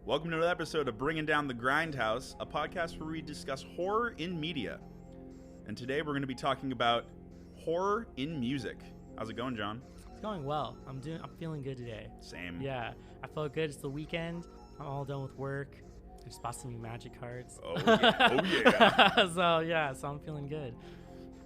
Welcome to another episode of Bringing Down the Grindhouse, a podcast where we discuss horror in media. And today we're going to be talking about horror in music. How's it going, John? It's going well. I'm feeling good today. Same. Yeah, I felt good. It's the weekend. I'm all done with work. I just bought some new Magic cards. Oh yeah. So I'm feeling good.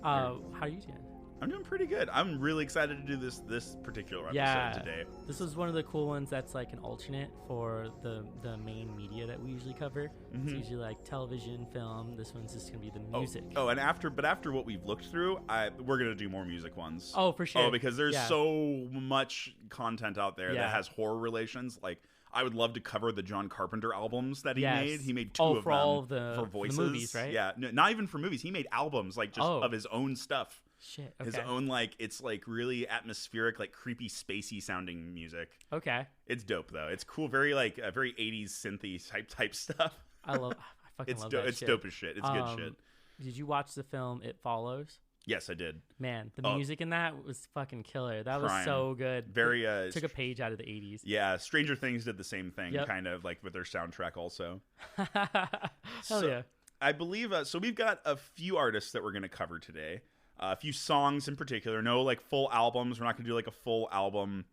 How are you doing? I'm doing pretty good. I'm really excited to do this particular episode today. This was one of the cool ones that's like an alternate for the main media that we usually cover. Mm-hmm. It's usually like television, film. This one's just gonna be the music. And after what we've looked through, we're gonna do more music ones. Oh, for sure. Oh, because there's so much content out there that has horror relations. Like, I would love to cover the John Carpenter albums that he made. He made two of them all the for voices. The movies, right? Yeah, no, not even for movies. He made albums like just of his own stuff. Shit. Okay. His own, like, it's like really atmospheric, like creepy, spacey sounding music. Okay. It's dope though. It's cool. Very like very 80s synthy type stuff. I fucking love that. It's shit. dope as shit. It's good shit. Did you watch the film It Follows? Yes, I did. Man, the music in that was fucking killer. That was so good. Very took a page out of the 80s. Yeah, Stranger Things did the same thing, kind of like with their soundtrack also. Hell yeah. I believe so we've got a few artists that we're going to cover today. A few songs in particular. No like full albums. We're not going to do like a full album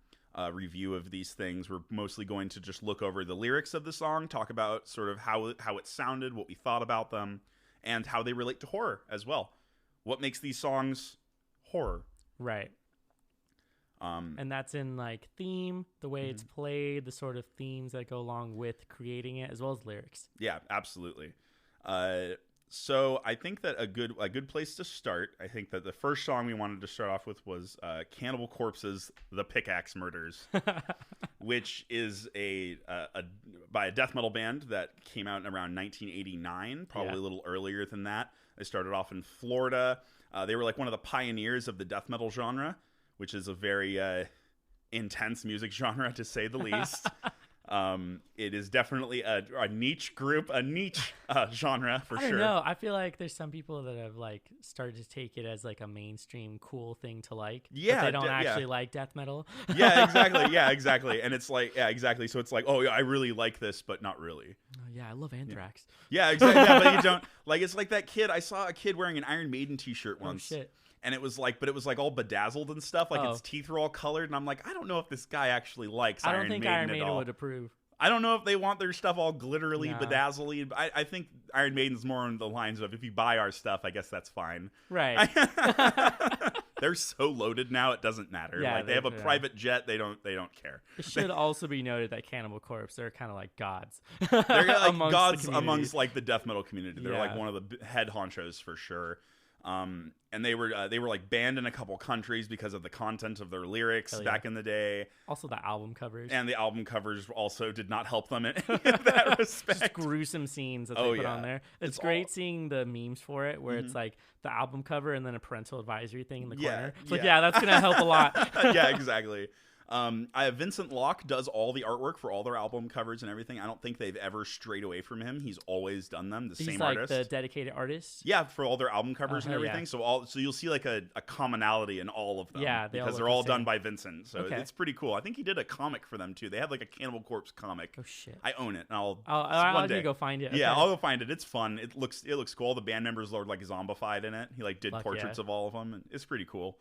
review of these things. We're mostly going to just look over the lyrics of the song, talk about sort of how it sounded, what we thought about them, and how they relate to horror as well. What makes these songs horror? Right. And that's in like theme, the way it's played, the sort of themes that go along with creating it, as well as lyrics. Yeah, absolutely. So I think that a good place to start, I think that the first song we wanted to start off with was Cannibal Corpse's The Pickaxe Murders, which is by a death metal band that came out in around 1989, probably a little earlier than that. They started off in Florida. They were like one of the pioneers of the death metal genre, which is a very intense music genre, to say the least. It is definitely a niche group, a niche genre for sure. I don't know. I feel like there's some people that have like started to take it as like a mainstream cool thing to like. Yeah, but they don't actually like death metal. Yeah, exactly. Yeah, exactly. And it's like, yeah, exactly. So it's like, oh yeah, I really like this, but not really. Oh, yeah, I love Anthrax. Yeah, exactly. Yeah, but you don't like. It's like that kid. I saw a kid wearing an Iron Maiden T-shirt once. Oh shit. And it was like, but it was like all bedazzled and stuff. Like its teeth were all colored, and I'm like, I don't know if this guy actually likes Iron Maiden at all. I don't think Iron Maiden would approve. I don't know if they want their stuff all glitterly, bedazzly. I think Iron Maiden's more on the lines of, if you buy our stuff, I guess that's fine. Right. They're so loaded now, it doesn't matter. Yeah, like they have a private jet, they don't care. It should also be noted that Cannibal Corpse, they're kind of like gods. They're like gods amongst like the death metal community. They're like one of the head honchos for sure. And they were like banned in a couple countries because of the content of their lyrics back in the day. Also the album covers. And the album covers also did not help them in that respect. Just gruesome scenes that they put on there. It's great seeing the memes for it where it's like the album cover and then a parental advisory thing in the corner. It's like, that's going to help a lot. Yeah, exactly. Vincent Locke does all the artwork for all their album covers and everything. I don't think they've ever strayed away from him. He's always done them. He's same artist. He's like the dedicated artist. Yeah, for all their album covers and everything. Yeah. So you'll see like a commonality in all of them. Yeah, because they're all done by Vincent. So it's pretty cool. I think he did a comic for them too. They have like a Cannibal Corpse comic. Oh shit! I own it, and I'll one day go find it. Yeah, I'll go find it. It's fun. It looks cool. All the band members are like zombified in it. He like did portraits of all of them. And it's pretty cool.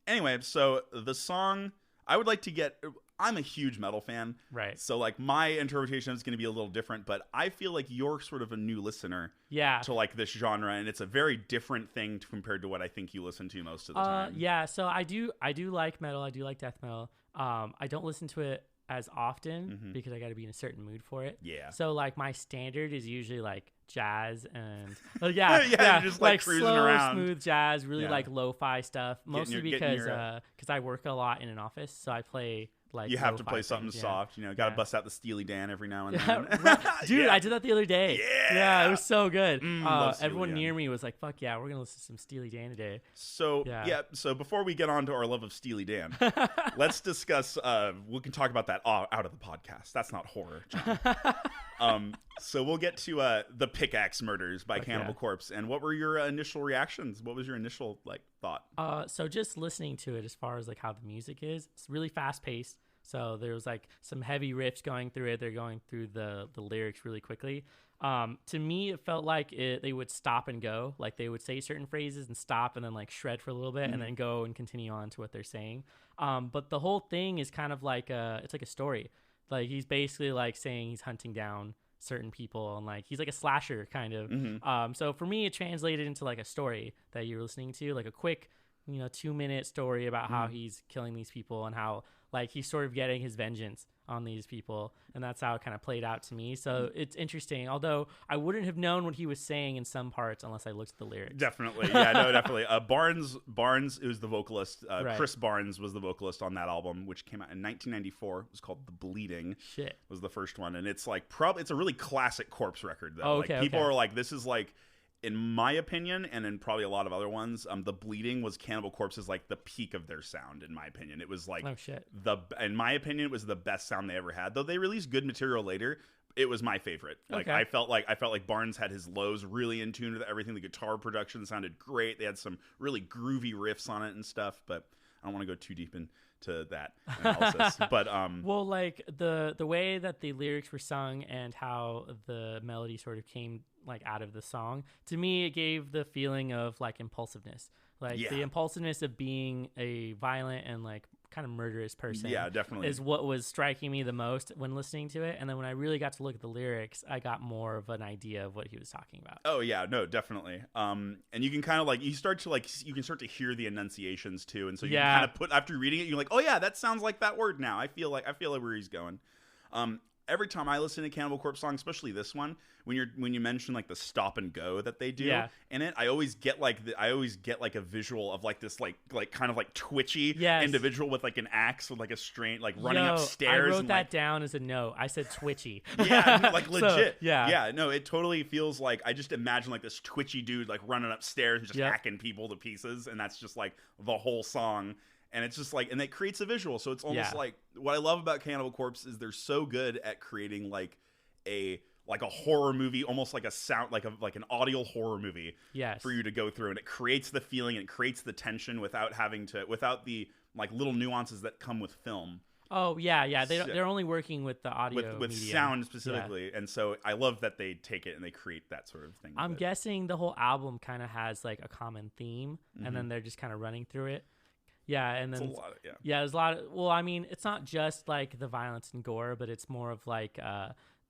Anyway, so the song. I would like to I'm a huge metal fan. Right. So like my interpretation is going to be a little different, but I feel like you're sort of a new listener to like this genre, and it's a very different thing compared to what I think you listen to most of the time. Yeah, so I do like metal. I do like death metal. I don't listen to it as often because I got to be in a certain mood for it. Yeah. So like my standard is usually like jazz and just like cruising slow, around, smooth jazz, really like lo-fi stuff. Mostly because I work a lot in an office, so I play like you have to play something soft. You know, got to bust out the Steely Dan every now and then. Dude, I did that the other day. Yeah, it was so good. Everyone near me was like, "Fuck yeah, we're gonna listen to some Steely Dan today." So so before we get on to our love of Steely Dan, let's discuss. We can talk about that out of the podcast. That's not horror, John. So we'll get to The Pickaxe Murders by Cannibal Corpse. And what were your initial reactions? What was your initial thought? So just listening to it, as far as like how the music is, it's really fast paced. So there was like some heavy riffs going through it. They're going through the lyrics really quickly. To me, it felt like they would stop and go. Like they would say certain phrases and stop and then like shred for a little bit and then go and continue on to what they're saying. But the whole thing is kind of like it's like a story. Like he's basically like saying he's hunting down certain people and like he's like a slasher kind of. So for me, it translated into like a story that you're listening to, like a quick 2-minute story about how he's killing these people and how like he's sort of getting his vengeance on these people, and that's how it kind of played out to me. So it's interesting, although I wouldn't have known what he was saying in some parts unless I looked at the lyrics. Definitely. Yeah, no, definitely. Barnes is the vocalist. Right. Chris Barnes was the vocalist on that album, which came out in 1994. It was called The Bleeding. Shit. Was the first one, and it's like it's a really classic Corpse record though. Oh, okay, like people are like, this is like, in my opinion, and in probably a lot of other ones, The Bleeding was Cannibal Corpse's like the peak of their sound. In my opinion, it was like in my opinion, it was the best sound they ever had. Though they released good material later, it was my favorite. Like I felt like Barnes had his lows really in tune with everything. The guitar production sounded great. They had some really groovy riffs on it and stuff. But I don't want to go too deep into that analysis. But well, like the way that the lyrics were sung and how the melody sort of came like out of the song, to me it gave the feeling of like impulsiveness, like the impulsiveness of being a violent and like kind of murderous person. Yeah, definitely is what was striking me the most when listening to it. And then when I really got to look at the lyrics, I got more of an idea of what he was talking about. Oh yeah, no, definitely. And you can kind of like you can start to hear the enunciations too, and so you can kind of put, after reading it, you're like, oh yeah, that sounds like that word now. I feel like where he's going. Every time I listen to Cannibal Corpse songs, especially this one, when you mention like the stop and go that they do in it, I always get like a visual of like this like kind of like twitchy individual with like an axe with like a strain like running upstairs. I wrote that down as a note. I said twitchy. Yeah, like legit. So, yeah. No, it totally feels like I just imagine like this twitchy dude like running upstairs and just hacking people to pieces, and that's just like the whole song. And it's just like, and it creates a visual. So it's almost like, what I love about Cannibal Corpse is they're so good at creating like a horror movie, almost like a sound, like an audio horror movie for you to go through. And it creates the feeling, it creates the tension without the like little nuances that come with film. Oh yeah. They're only working with the audio with sound specifically. And so I love that they take it and they create that sort of thing. I'm guessing the whole album kind of has like a common theme, and then they're just kind of running through it. Yeah, and then there's a lot of, well, I mean, it's not just like the violence and gore, but it's more of like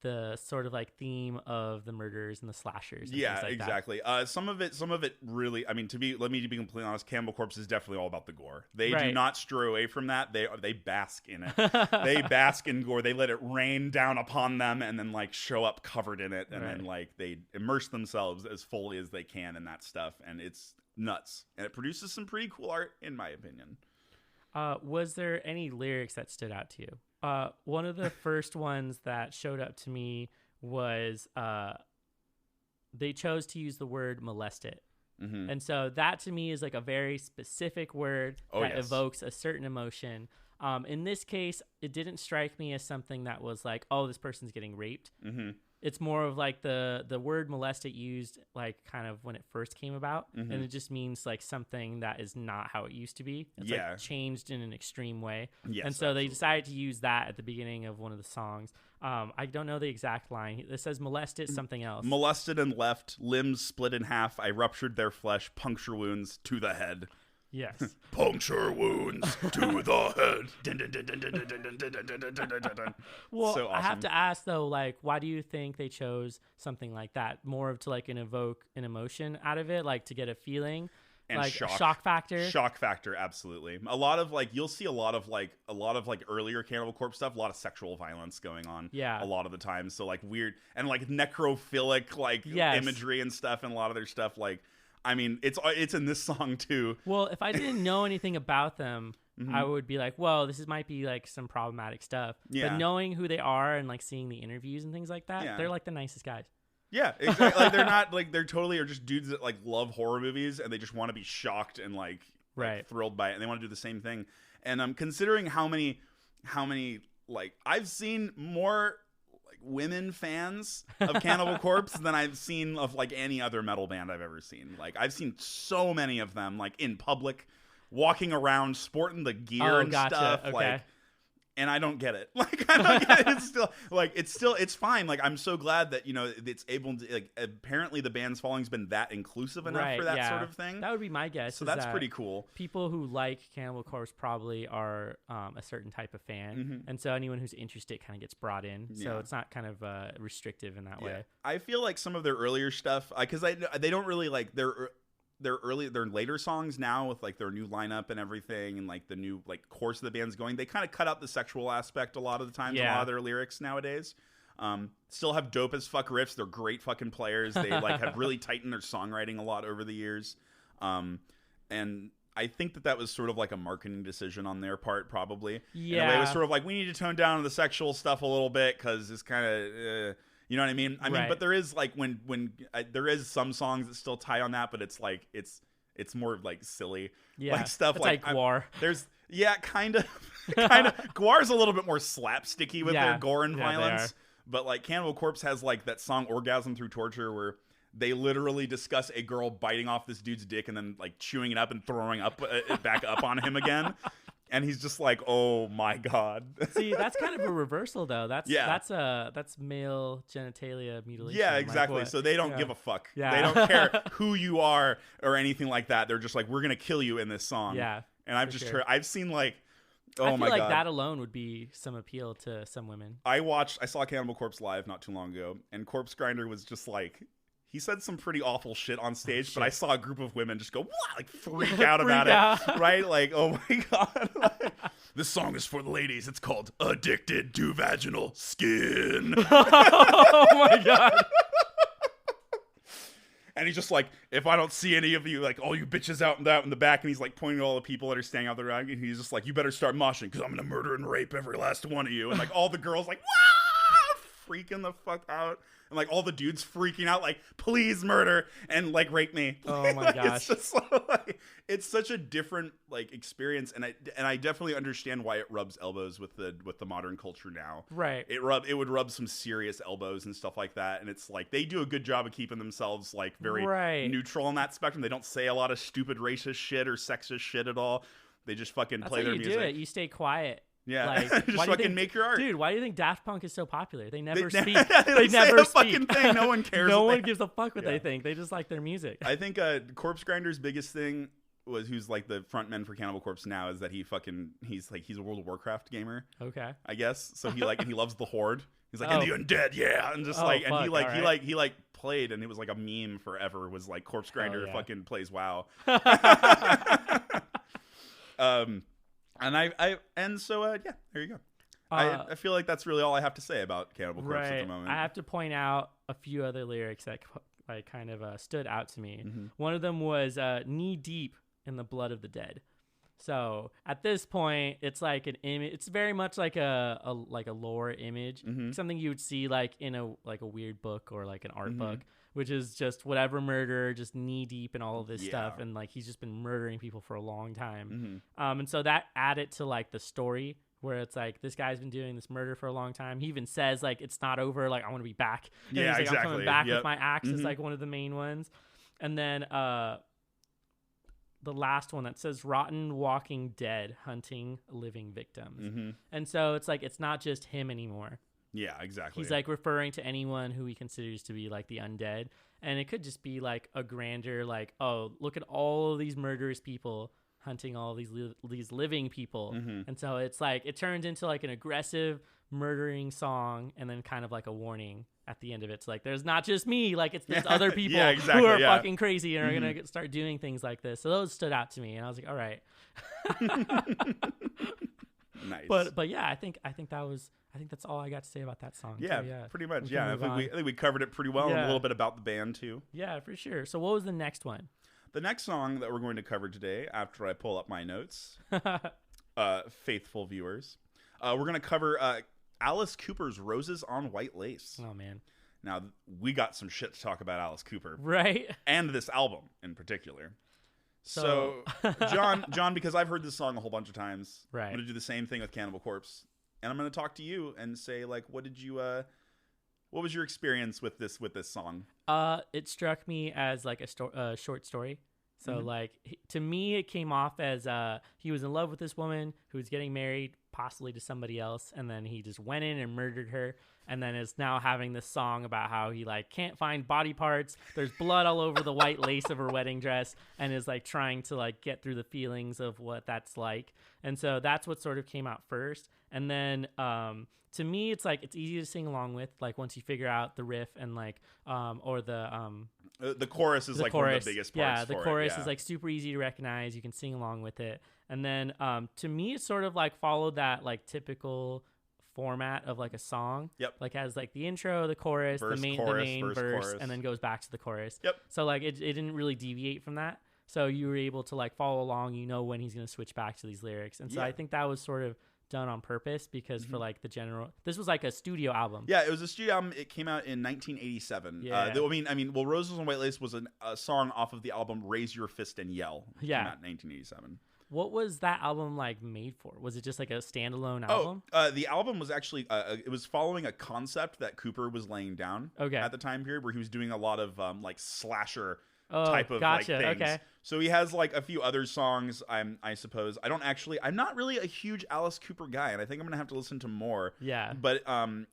the sort of like theme of the murders and the slashers. And things like exactly. Some of it really, I mean, let me be completely honest, Cannibal Corpse is definitely all about the gore. They do not stray away from that. They bask in it. They bask in gore. They let it rain down upon them and then like show up covered in it, and then like they immerse themselves as fully as they can in that stuff, and it's nuts, and it produces some pretty cool art in my opinion. Was there any lyrics that stood out to you? One of the first ones that showed up to me was they chose to use the word molested. And so that to me is like a very specific word that evokes a certain emotion. In this case, it didn't strike me as something that was like, oh, this person's getting raped. It's more of like the word molested used like kind of when it first came about, and it just means like something that is not how it used to be. It's like changed in an extreme way. And so they decided to use that at the beginning of one of the songs. I don't know the exact line. It says molested something else. Molested and left, limbs split in half. I ruptured their flesh, puncture wounds to the head. Yes. Puncture wounds to the head. Well, so awesome. I have to ask though, like, why do you think they chose something like that? More of to like evoke an emotion out of it, like to get a feeling, and like shock factor. Shock factor, absolutely. A lot of like, you'll see a lot of like earlier Cannibal Corpse stuff. A lot of sexual violence going on. Yeah. A lot of the time, so like weird and like necrophilic like imagery and stuff, and a lot of their stuff like. I mean, it's in this song too. Well, if I didn't know anything about them, I would be like, well, this might be like some problematic stuff. Yeah. But knowing who they are and like seeing the interviews and things like that, they're like the nicest guys. Yeah, exactly. Like they're not like, they're totally are just dudes that like love horror movies and they just want to be shocked and like thrilled by it, and they want to do the same thing. And considering how many like I've seen more women fans of Cannibal Corpse than I've seen of like any other metal band I've ever seen. Like I've seen so many of them like in public, walking around, sporting the gear and stuff. Okay. Like, and I don't get it. Like, I don't get it. It's still it's fine. Like, I'm so glad that, you know, it's able to, like, apparently the band's following's been that inclusive enough for that sort of thing. That would be my guess. So that's pretty cool. People who like Cannibal Corpse probably are a certain type of fan, and so anyone who's interested kind of gets brought in. So it's not kind of restrictive in that way. I feel like some of their earlier stuff, because they don't really like their later songs now with like their new lineup and everything, and like the new like course of the band's going, they kind of cut out the sexual aspect a lot of the times. A lot of their lyrics nowadays still have dope as fuck riffs. They're great fucking players. They like have really tightened their songwriting a lot over the years, and I think that was sort of like a marketing decision on their part, probably. In a way, it was sort of like, we need to tone down the sexual stuff a little bit because it's kind of you know what I mean? I mean, but there is like when there is some songs that still tie on that, but it's like it's more like silly, like stuff it's like Gwar. There's kind of Gwar's a little bit more slapsticky with their gore and violence, but like Cannibal Corpse has like that song "Orgasm Through Torture" where they literally discuss a girl biting off this dude's dick and then like chewing it up and throwing it back up on him again. And he's just like, oh my god. See, that's kind of a reversal though. That's male genitalia mutilation. Yeah, exactly. Like, so they don't give a fuck. Yeah. They don't care who you are or anything like that. They're just like, we're gonna kill you in this song. Yeah. And I've just heard, I've seen like, oh I feel my like god, that alone would be some appeal to some women. I saw Cannibal Corpse live not too long ago, and Corpse Grinder was just like, he said some pretty awful shit on stage, but I saw a group of women just go, like, freak out about it, right? Like, oh my god. Like, this song is for the ladies. It's called Addicted to Vaginal Skin. Oh my god. And he's just like, if I don't see any of you, like, all you bitches out in the back, and he's like pointing to all the people that are standing out there, and he's just like, you better start moshing, because I'm going to murder and rape every last one of you. And like, all the girls like, wah! Freaking the fuck out. And like all the dudes freaking out, like, please murder and like rape me. Oh my like, gosh. It's just like, it's such a different like experience, and I definitely understand why it rubs elbows with the modern culture now. Right. It would rub some serious elbows and stuff like that. And it's like they do a good job of keeping themselves like very neutral on that spectrum. They don't say a lot of stupid racist shit or sexist shit at all. They just fucking play their music. Do it. You stay quiet. Yeah, like, just fucking make your art, dude. Why do you think Daft Punk is so popular? They never speak. They never speak. Fucking thing. No one cares. No one gives a fuck what they think. They just like their music. I think Corpse Grinder's biggest thing was, who's like the frontman for Cannibal Corpse now, is that he's a World of Warcraft gamer. Okay, I guess so. He like and he loves the Horde. He's like, and the undead, yeah, and just like, and fuck, he played, and it was like a meme forever. Was like Corpse Grinder fucking plays WoW. And so there you go. I feel like that's really all I have to say about Cannibal Corpse at the moment. I have to point out a few other lyrics that like kind of stood out to me. One of them was knee deep in the blood of the dead. So at this point, it's like an image. It's very much like a lore image, something you would see like in a weird book or like an art book, which is just whatever murderer just knee deep in all of this stuff, and like he's just been murdering people for a long time. And so that added to like the story, where it's like, this guy's been doing this murder for a long time. He even says like, it's not over, like, I want to be back. And yeah, he's like, exactly. I'm coming back with my axe. It's like one of the main ones. And then the last one that says, rotten walking dead hunting living victims. And so it's like, it's not just him anymore. Yeah, exactly. He's like referring to anyone who he considers to be like the undead. And it could just be like a grander, like, oh, look at all of these murderous people hunting all these living people. And so it's like, it turns into like an aggressive murdering song, and then kind of like a warning at the end of it. It's like, there's not just me, like there's other people who are fucking crazy and are gonna start doing things like this. So those stood out to me, and I was like, all right. Nice. But yeah, I think that's all I got to say about that song. Yeah, so, yeah, pretty much. Yeah, I think we covered it pretty well, and a little bit about the band too. Yeah, for sure. So what was the next one? The next song that we're going to cover today, after I pull up my notes, faithful viewers, we're going to cover Alice Cooper's Roses on White Lace. Oh, man. Now, we got some shit to talk about Alice Cooper. Right. And this album in particular. So John, because I've heard this song a whole bunch of times, right, I'm going to do the same thing with Cannibal Corpse. And I'm going to talk to you and say, like, what was your experience with this song? It struck me as like a short story. So like to me, it came off as he was in love with this woman who was getting married, possibly to somebody else, and then he just went in and murdered her, and then is now having this song about how he like can't find body parts. There's blood all over the white lace of her wedding dress, and is like trying to like get through the feelings of what that's like. And so that's what sort of came out first. And then to me, it's like it's easy to sing along with, like once you figure out the riff and like or the chorus is like one of the biggest parts. Yeah, the chorus is like super easy to recognize. You can sing along with it. And then to me, it sort of like followed that like typical format of like a song. Yep. Like has like the intro, the chorus, Verse, the main chorus, verse, and then goes back to the chorus. Yep. So like it didn't really deviate from that. So you were able to like follow along. You know when he's going to switch back to these lyrics. And so I think that was sort of done on purpose because for like the general, this was like a studio album. Yeah, it was a studio album. It came out in 1987. Yeah. Well, Roses on White Lace was a song off of the album Raise Your Fist and Yell. It came out in 1987. What was that album like made for? Was it just like a standalone album? The album was actually it was following a concept that Cooper was laying down at the time period, where he was doing a lot of like slasher type of like things. Okay. So he has like a few other songs. I suppose I'm not really a huge Alice Cooper guy, and I think I'm gonna have to listen to more. Yeah. But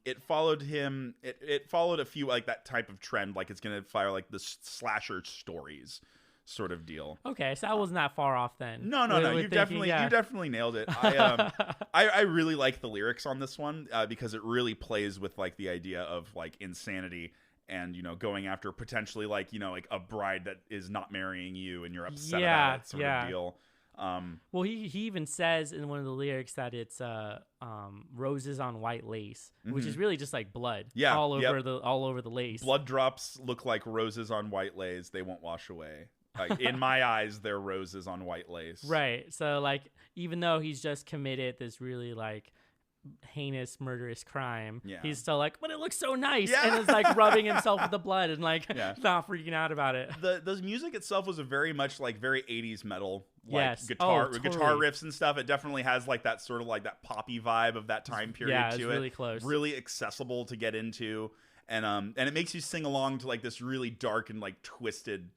it followed him. It followed a few like that type of trend. Like it's gonna fire like the slasher stories sort of deal. Okay, so I wasn't that far off then. No. You definitely nailed it. I really like the lyrics on this one because it really plays with like the idea of like insanity. And, going after potentially like, like a bride that is not marrying you and you're upset about it sort of deal. Well, he even says in one of the lyrics that it's roses on white lace, which is really just like blood all over the lace. Blood drops look like roses on white lace. They won't wash away. Like, in my eyes, they're roses on white lace. Right. So like, even though he's just committed this really like heinous murderous crime, he's still like, but it looks so nice, and is like rubbing himself with the blood and like not freaking out about it. The music itself was a very 80s metal, like guitar riffs and stuff. It definitely has like that sort of like that poppy vibe of that time period to it. Really close, really accessible to get into, and it makes you sing along to like this really dark and like twisted.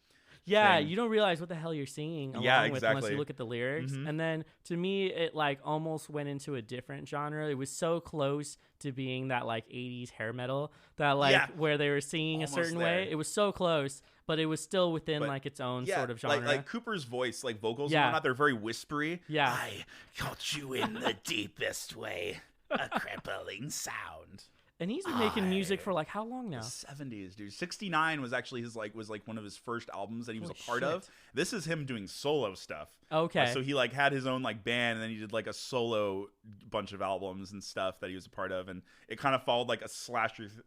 Yeah, you don't realize what the hell you're singing along with unless you look at the lyrics. And then to me, it like almost went into a different genre. It was so close to being that like 80s hair metal that like where they were singing almost a certain way. It was so close, but it was still within like its own sort of genre. Like Cooper's voice, like vocals and whatnot, they're very whispery. Yeah. I caught you in the deepest way, a crippling sound. And he's been making music for like how long now? 70s, dude. 69 was actually was one of his first albums that he was a part of. This is him doing solo stuff. Okay. So he like had his own like band, and then he did like a solo bunch of albums and stuff that he was a part of, and it kind of followed like a slasher thing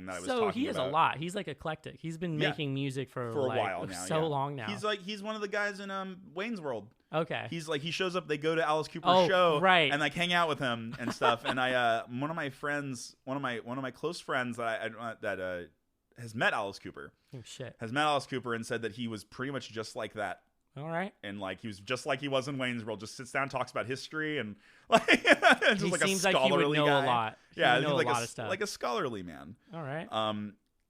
that I was talking about. So he has a lot. He's like eclectic. He's been making music for a while now. So long now. He's one of the guys in Wayne's World. Okay. He's like, he shows up, they go to Alice Cooper's show and like hang out with him and stuff. And one of my close friends that has met Alice Cooper. Oh shit. Has met Alice Cooper and said that he was pretty much just like that. All right. And like he was just like he was in Wayne's World, just sits down, talks about history and like just he like seems a scholarly like he would know guy. a lot. Yeah, he's like a lot of stuff. Like a scholarly man. All right.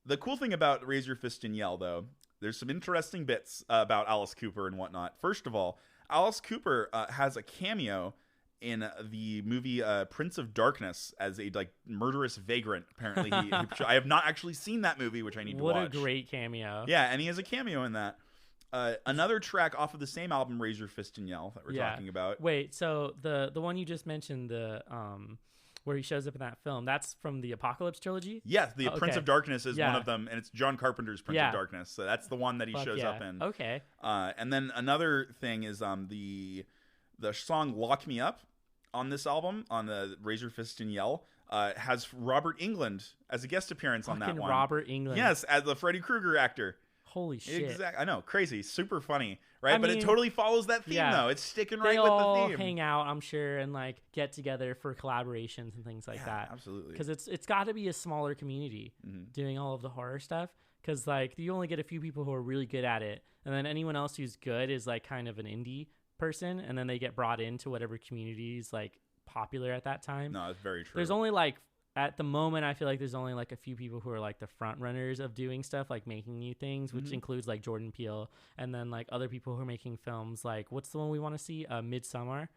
The cool thing about Raise Your Fist and Yell, though, there's some interesting bits about Alice Cooper and whatnot. First of all, Alice Cooper has a cameo in the movie Prince of Darkness as a like murderous vagrant. Apparently, I have not actually seen that movie, which I need to watch. What a great cameo! Yeah, and he has a cameo in that. Another track off of the same album, Raise Your Fist and Yell, that we're talking about. Wait, so the one you just mentioned, the where he shows up in that film, that's from the Apocalypse trilogy? Yes, the Prince of Darkness is one of them, and it's John Carpenter's Prince of Darkness. So that's the one that he shows up in. Okay. And then another thing is the song Lock Me Up on this album, on the Raise Your Fist and Yell, has Robert Englund as a guest appearance on that one. Robert Englund. Yes, as the Freddy Krueger actor. Holy shit. Exactly. I know, crazy, super funny, right? But it totally follows that theme, though. It's sticking right with the theme. They all hang out, I'm sure, and like get together for collaborations and things like that. Absolutely. Because it's got to be a smaller community doing all of the horror stuff. Because like you only get a few people who are really good at it, and then anyone else who's good is like kind of an indie person, and then they get brought into whatever community is like popular at that time. No, it's very true. There's only like at the moment, I feel like there's only like a few people who are like the front runners of doing stuff, like making new things, which includes like Jordan Peele, and then like other people who are making films. Like, what's the one we want to see? Midsummer.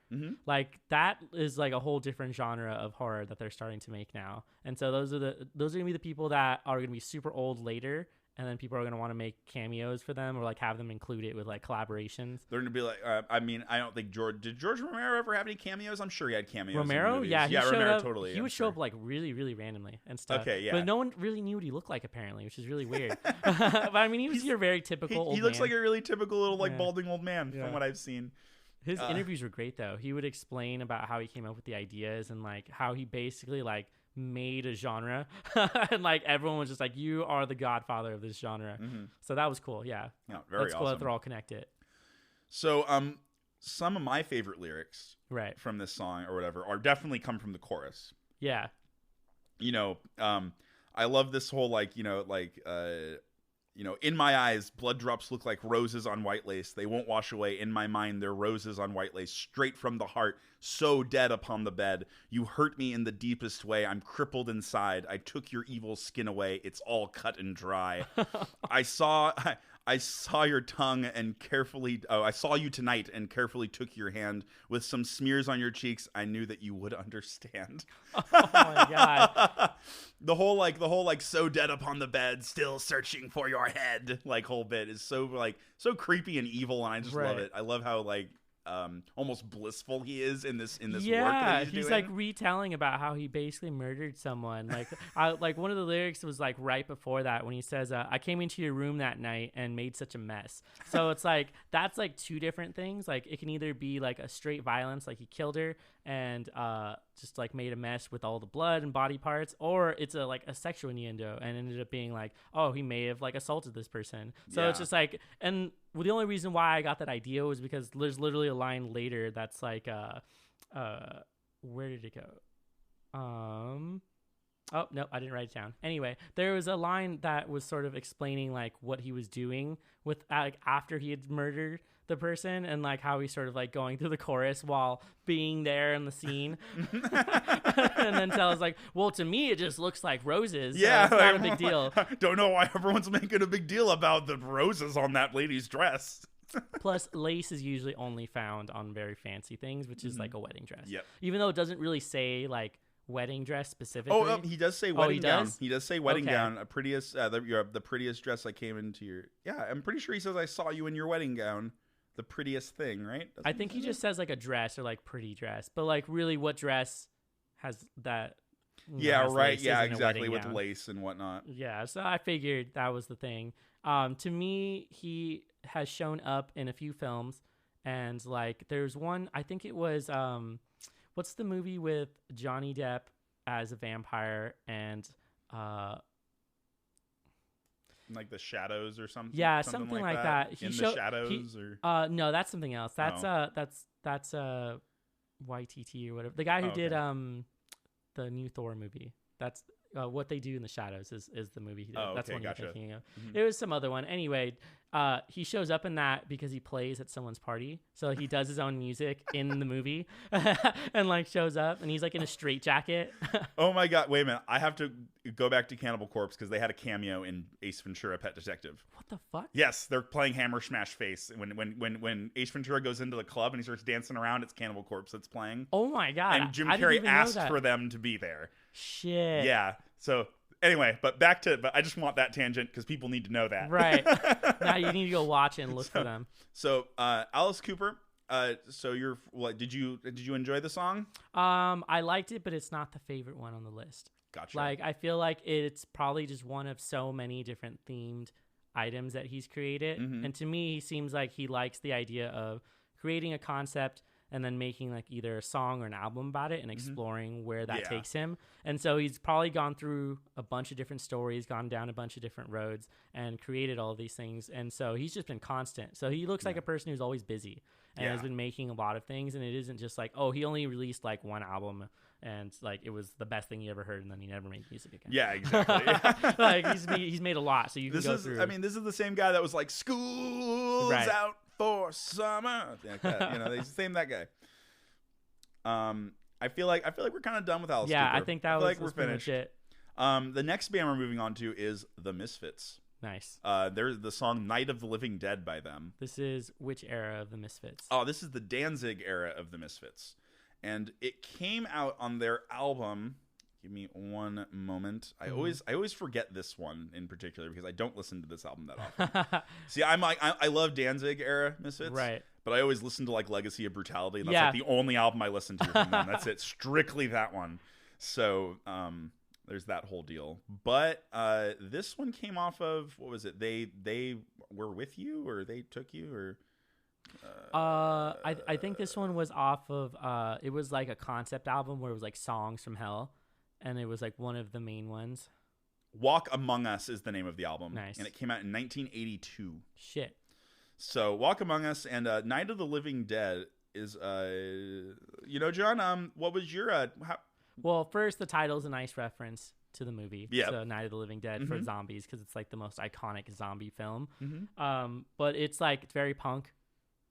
Like that is like a whole different genre of horror that they're starting to make now. And so those are gonna be the people that are gonna be super old later. And then people are going to want to make cameos for them or like have them include it with like collaborations. They're going to be like, I mean, I don't think did George Romero ever have any cameos? I'm sure he had cameos. Romero? Yeah, Romero up, totally. He would show up like really, really randomly and stuff. Okay, yeah. But no one really knew what he looked like apparently, which is really weird. But I mean, he was your very typical old man. He looks like a really typical little like balding old man from what I've seen. His interviews were great though. He would explain about how he came up with the ideas and like how he basically like made a genre and like everyone was just like, you are the godfather of this genre. So that was cool. Very that's cool awesome. that they're all connected. So some of my favorite lyrics from this song or whatever are definitely come from the chorus. I love this whole like in my eyes, blood drops look like roses on white lace. They won't wash away. In my mind, they're roses on white lace. Straight from the heart, so dead upon the bed. You hurt me in the deepest way. I'm crippled inside. I took your evil skin away. It's all cut and dry. I saw your tongue and I saw you tonight and carefully took your hand. With some smears on your cheeks, I knew that you would understand. Oh my God. The whole so dead upon the bed, still searching for your head, like whole bit is so creepy and evil, and I just love it. I love how like almost blissful he is in this work that he's doing. Like retelling about how he basically murdered someone. Like one of the lyrics was like right before that when he says, I came into your room that night and made such a mess. So it's like that's like two different things. Like it can either be like a straight violence, like he killed her and just like made a mess with all the blood and body parts, or it's a sexual innuendo and ended up being like, oh, he may have like assaulted this person. So it's just like, and the only reason why I got that idea was because there's literally a line later that's like where did it go? Oh no, I didn't write it down. Anyway, there was a line that was sort of explaining like what he was doing with like after he had murdered the person and like how he's sort of like going through the chorus while being there in the scene. And then Tell's like, well, to me it just looks like roses. So it's not a big deal. Don't know why everyone's making a big deal about the roses on that lady's dress. Plus, lace is usually only found on very fancy things, which is like a wedding dress. Yep. Even though it doesn't really say like wedding dress specifically. Oh, he does say wedding gown. Does? He does say wedding gown. The prettiest dress I came into your. Yeah, I'm pretty sure he says I saw you in your wedding gown. The prettiest thing, right? I think he just says like a dress or like pretty dress, but like really, what dress has that? Yeah, right. Yeah, exactly. With lace and whatnot. Yeah, so I figured that was the thing. To me, he has shown up in a few films, and like there's one. I think it was what's the movie with Johnny Depp as a vampire and like The Shadows or something. Yeah, something like that. He the Shadows no, that's something else. That's YTT or whatever. The guy who did the new Thor movie. That's What They Do in the Shadows is the movie he did. That's one you're thinking of. It was some other one. Anyway, he shows up in that because he plays at someone's party. So he does his own music in the movie and like shows up and he's like in a straitjacket. Oh my God. Wait a minute. I have to go back to Cannibal Corpse because they had a cameo in Ace Ventura: Pet Detective. What the fuck? Yes, they're playing Hammer Smash Face. When Ace Ventura goes into the club and he starts dancing around, it's Cannibal Corpse that's playing. Oh my God. And Jim Carrey asked for them to be there. Shit. Yeah. So anyway, but I just want that tangent because people need to know that. Right. Now you need to go watch it and look for them. So Alice Cooper, so you're what? Did you enjoy the song? I liked it, but it's not the favorite one on the list. Gotcha. Like I feel like it's probably just one of so many different themed items that he's created, and to me, he seems like he likes the idea of creating a concept and then making like either a song or an album about it and exploring where that takes him. And so he's probably gone through a bunch of different stories, gone down a bunch of different roads and created all of these things. And so he's just been constant. So he looks like a person who's always busy and has been making a lot of things. And it isn't just like, oh, he only released like one album and like it was the best thing he ever heard and then he never made music again. Yeah, exactly. Like he's made a lot. So you can go through. I mean, this is the same guy that was like, school's out for summer. Like that. Same that guy. I feel like we're kind of done with Alice Yeah, Cooper. I think that was we're finished. It. The next band we're moving on to is the Misfits. Nice. There's the song "Night of the Living Dead" by them. This is which era of the Misfits? Oh, this is the Danzig era of the Misfits, and it came out on their album. Give me one moment. I always forget this one in particular because I don't listen to this album that often. See, I love Danzig era Misfits, right? But I always listen to like Legacy of Brutality. And that's like the only album I listen to from them. That's it, strictly that one. So there's that whole deal. But this one came off of, what was it? They were with you, or they took you, or I think this one was off of it was like a concept album where it was like songs from hell, and it was like one of the main ones. Walk Among Us is the name of the album. Nice. And it came out in 1982. Shit. So Walk Among Us and Night of the Living Dead is John, what was your Well, first, the title is a nice reference to the movie. Yeah. So Night of the Living Dead for zombies, because it's like the most iconic zombie film. Mm-hmm. But it's like, it's very punk.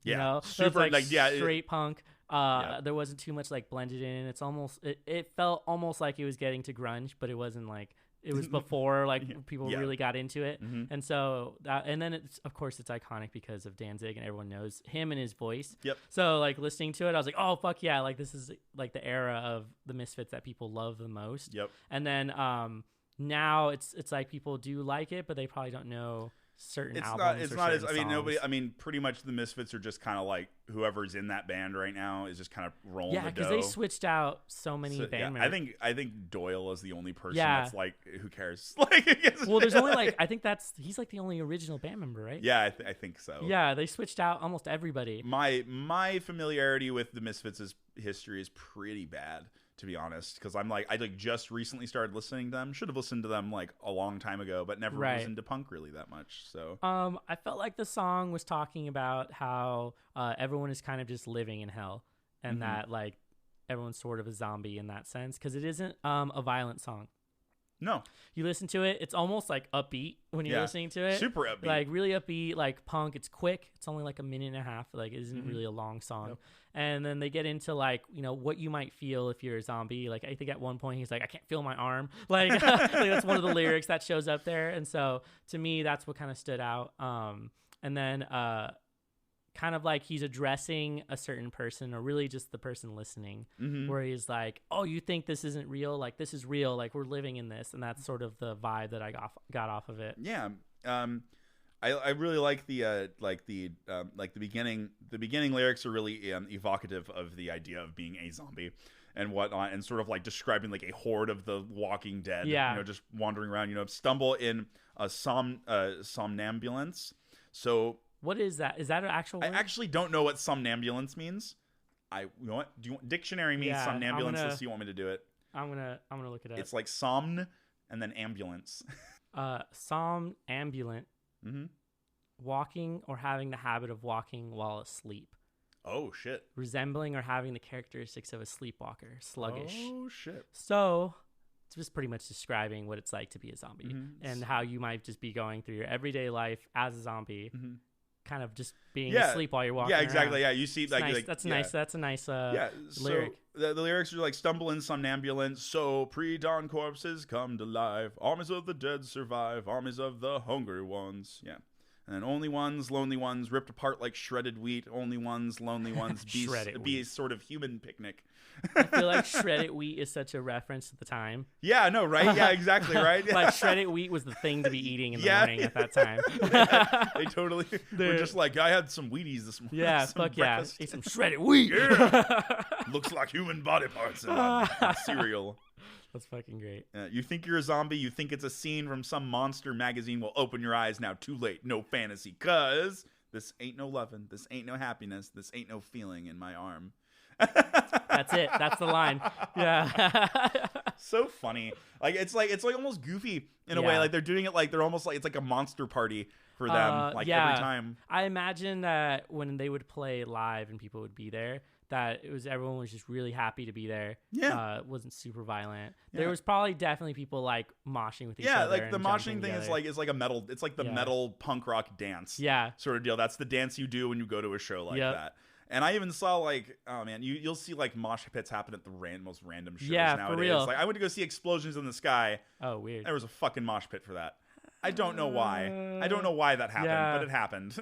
You know? Super, so it's straight punk. There wasn't too much like blended in. It's almost, it felt almost like it was getting to grunge, but it wasn't like, it was before like people really got into it. And so and then it's, of course, it's iconic because of Danzig, and everyone knows him and his voice. Yep. So like listening to it, I was like, oh fuck yeah, like this is like the era of the Misfits that people love the most. Yep. And then now it's like people do like it, but they probably don't know certain albums. It's or not as, certain I mean, songs. nobody, I mean, pretty much the Misfits are just kind of like whoever's in that band right now is just kind of rolling the dough. Yeah, because they switched out so many band members. I think Doyle is the only person Yeah. that's like, who cares? Like, well, there's only like, I think he's like the only original band member, right? Yeah, I think so. Yeah, they switched out almost everybody. My familiarity with the Misfits' history is pretty bad, to be honest, because I just recently started listening to them. Should have listened to them like a long time ago, but never was into punk really that much. So I felt like the song was talking about how everyone is kind of just living in hell, and that like everyone's sort of a zombie in that sense, because it isn't a violent song. No, you listen to it, it's almost like upbeat when you're listening to it. Super upbeat, like really upbeat, like punk. It's quick. It's only like a minute and a half. Like it isn't really a long song. Nope. And then they get into like, what you might feel if you're a zombie. Like I think at one point he's like, I can't feel my arm. Like, like that's one of the lyrics that shows up there. And so to me, that's what kind of stood out. And then kind of like he's addressing a certain person, or really just the person listening, where he's like, oh, you think this isn't real? Like this is real. Like we're living in this. And that's sort of the vibe that I got off of it. Yeah. I really like the beginning. The beginning lyrics are really evocative of the idea of being a zombie and whatnot, and sort of like describing like a horde of the Walking Dead. Yeah. Just wandering around. stumble in a somnambulance. So what is that? Is that an actual word? I actually don't know what somnambulance means. You know what? Dictionary means somnambulance. Let's see. You want me to do it? I'm gonna look it up. It's like somn and then ambulance. Somnambulant. Walking or having the habit of walking while asleep. Oh shit. Resembling or having the characteristics of a sleepwalker. Sluggish. Oh shit. So it's just pretty much describing what it's like to be a zombie, and how you might just be going through your everyday life as a zombie, kind of just being asleep while you're walking. Yeah, exactly. Around. Yeah, you see, nice. That's nice. That's a nice lyric. So the lyrics are like, stumble in somnambulance, so pre-dawn corpses come to life. Armies of the dead survive, armies of the hungry ones. Yeah. And only ones, lonely ones, ripped apart like shredded wheat. Only ones, lonely ones, be a sort of human picnic. I feel like shredded wheat is such a reference to the time. Yeah, no, right? Yeah, exactly, right? Like shredded wheat was the thing to be eating in the morning at that time. They totally were just like, I had some Wheaties this morning. Yeah, fuck breakfast. Yeah. Ate some shredded wheat. Yeah. Looks like human body parts in my cereal. That's fucking great. You think you're a zombie, you think it's a scene from some monster magazine. Well, open your eyes now, too late, no fantasy, cause this ain't no lovin', this ain't no happiness, this ain't no feeling in my arm. That's it. That's the line. Yeah. So funny. Like it's like almost goofy in a way. Like they're doing it like they're almost like it's like a monster party for them. Every time. I imagine that when they would play live and people would be there, that everyone was just really happy to be there. Yeah. It wasn't super violent. Yeah. There was probably definitely people like moshing with each Yeah, other. like the moshing thing is like a metal. It's like the metal punk rock dance. Yeah. Sort of deal. That's the dance you do when you go to a show like that. And I even saw like, oh man, you'll see like mosh pits happen at the most random shows nowadays. For real. Like I went to go see Explosions in the Sky. Oh, weird. There was a fucking mosh pit for that. I don't know why. I don't know why that happened, but it happened.